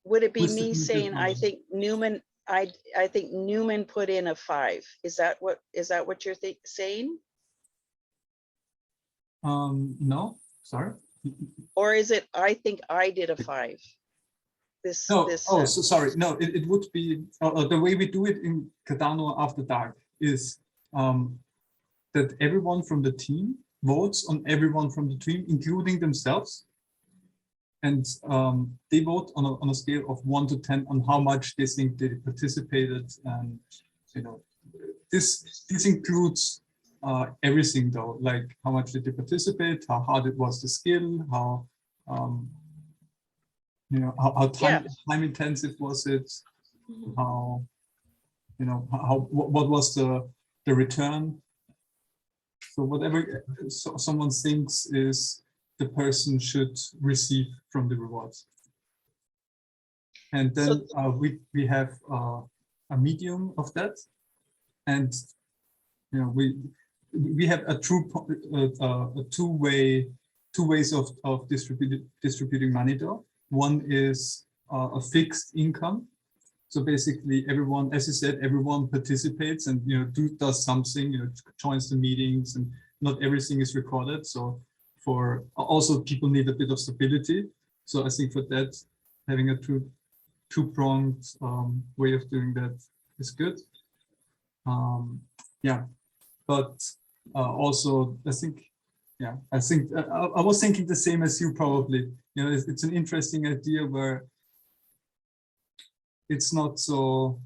with me the saying, I think Newman, I think Newman put in a 5. Is that what you're saying? No, sorry. Or is it, I think I did a 5? So sorry. No, it would be the way we do it in Cardano After Dark is that everyone from the team votes on everyone from the team, including themselves. and they vote on a scale of 1 to 10 on how much they think they participated. And you know, this includes everything though, like how much did they participate, how hard it was the skill, how you know, how time intensive was it, how, you know, what was the return. So whatever someone thinks is the person should receive from the rewards. And then we have a medium of that, and you know, we have a two ways of distributing money though. One is a fixed income. So basically everyone, as you said, everyone participates and, you know, does something, you know, joins the meetings, and not everything is recorded. So for also people need a bit of stability. So I think for that, having a two-pronged way of doing that is good. Yeah, but also I think, yeah, I think I was thinking the same as you probably. You know, it's an interesting idea where it's not so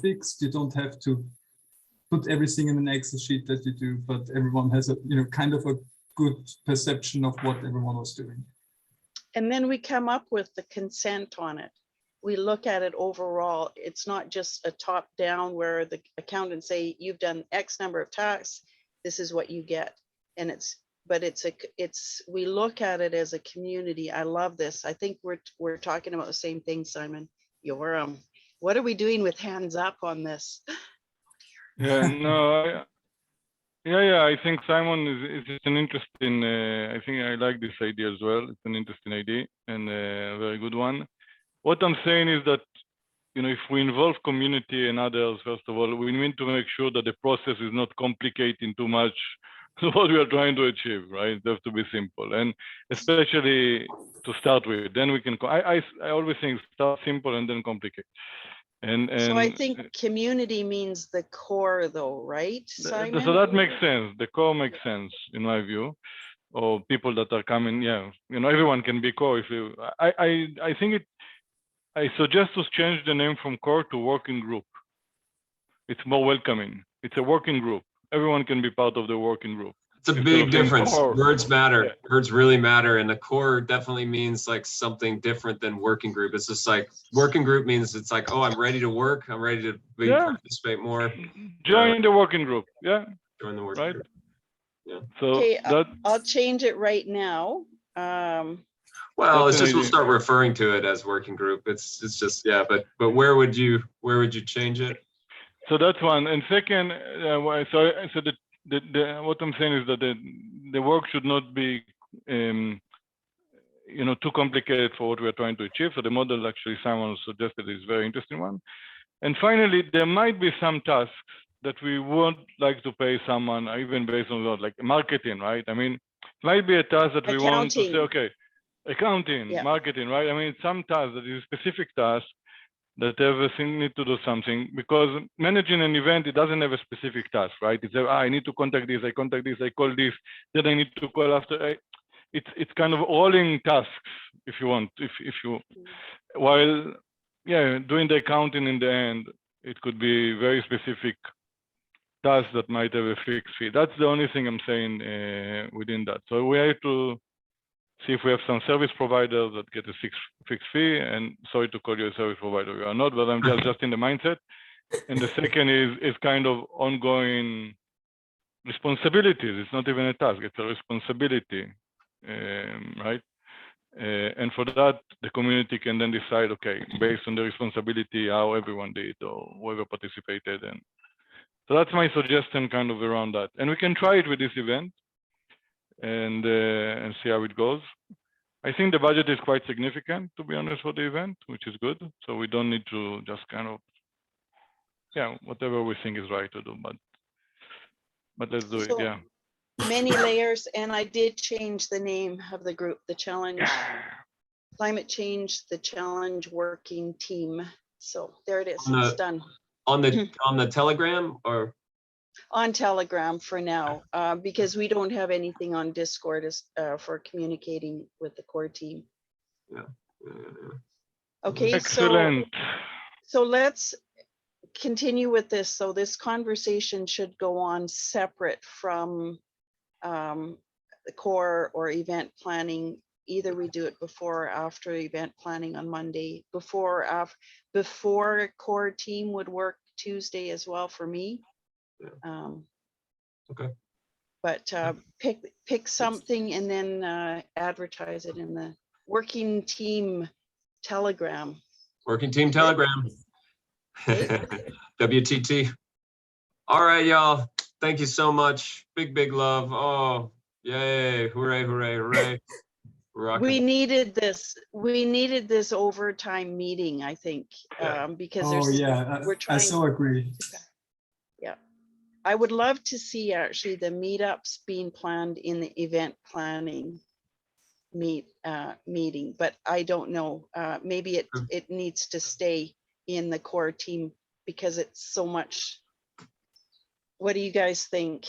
fixed. You don't have to put everything in an Excel sheet that you do, but everyone has a, you know, kind of a good perception of what everyone was doing. And then we come up with the consent on it. We look at it overall. It's not just a top down where the accountants say, you've done X number of tasks, this is what you get. And we look at it as a community. I love this. I think we're talking about the same thing, Simon. What are we doing with hands up on this? Yeah, no, I think Simon is an interesting, I think I like this idea as well. It's an interesting idea and a very good one. What I'm saying is that, you know, if we involve community and others, first of all, we need to make sure that the process is not complicating too much what we are trying to achieve, right? It has to be simple, and especially to start with. Then we can, I always think start simple and then complicate. And so I think community means the core though, right, Simon? So that makes sense. The core makes sense in my view, or people that are coming. Yeah, you know, everyone can be core. If you, I think it. I suggest to change the name from core to working group. It's more welcoming. It's a working group. Everyone can be part of the working group. It's a big difference. Words matter. Yeah. Words really matter. And the core definitely means like something different than working group. It's just like working group means it's like, oh, I'm ready to work. I'm ready to participate more. Join the working group. Yeah. Join the working group. Yeah. So okay, I'll change it right now. Well, it's just we'll start referring to it as working group. It's just, yeah, but where would you change it? So that's one. And second, so what I'm saying is that the work should not be you know, too complicated for what we are trying to achieve. So the model actually Simon suggested is a very interesting one. And finally, there might be some tasks that we would like to pay someone, even based on that, like marketing, right? I mean, it might be a task that we want to say, okay, accounting, marketing, right? I mean, some tasks that is a specific task that everything need to do something, because managing an event, it doesn't have a specific task, right? It's I need to contact this, I contact this, I call this, then I need to call after. It's kind of rolling tasks, if you want, if you, while doing the accounting in the end, it could be very specific tasks that might have a fixed fee. That's the only thing I'm saying within that. So we have to see if we have some service providers that get a fixed fee, and sorry to call you a service provider, you are not, but I'm just in the mindset. And the second is kind of ongoing responsibilities. It's not even a task, it's a responsibility, right? And for that, the community can then decide, okay, based on the responsibility, how everyone did or whoever participated. And so that's my suggestion kind of around that. And we can try it with this event and see how it goes. I think the budget is quite significant, to be honest, for the event, which is good. So we don't need to just kind of, whatever we think is right to do, but let's do it, yeah. Many layers, and I did change the name of the group, the Challenge Climate Change, the Challenge Working Team. So there it is, it's done. On the Telegram or? On Telegram for now, because we don't have anything on Discord for communicating with the core team. Okay, Excellent. so let's continue with this. So this conversation should go on separate from the core or event planning. Either we do it before or after event planning on Monday. Before core team would work Tuesday as well for me. Okay. But pick something and then advertise it in the working team telegram. Working team telegram. Okay. WTT. All right, y'all. Thank you so much. Big love. Oh, yay. Hooray, hooray, hooray. We needed this. We needed this overtime meeting, I think, because Oh yeah, we're I trying. so agree. Yeah, I would love to see actually the meetups being planned in the event planning meeting, but I don't know. Maybe it needs to stay in the core team because it's so much. What do you guys think?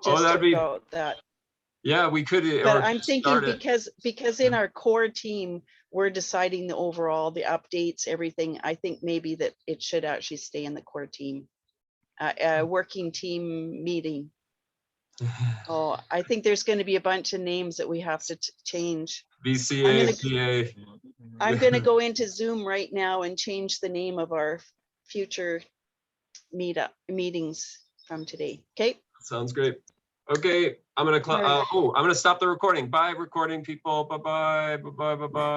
Just about that. Yeah, we could. But I'm thinking because in our core team, we're deciding the overall, the updates, everything. I think maybe that it should actually stay in the core team, working team meeting. Oh, I think there's going to be a bunch of names that we have to change. VCA, I'm going to go into Zoom right now and change the name of our future meetings from today. Okay. Sounds great. Okay, I'm gonna stop the recording. Bye, recording people. Bye bye. Bye bye. Bye bye.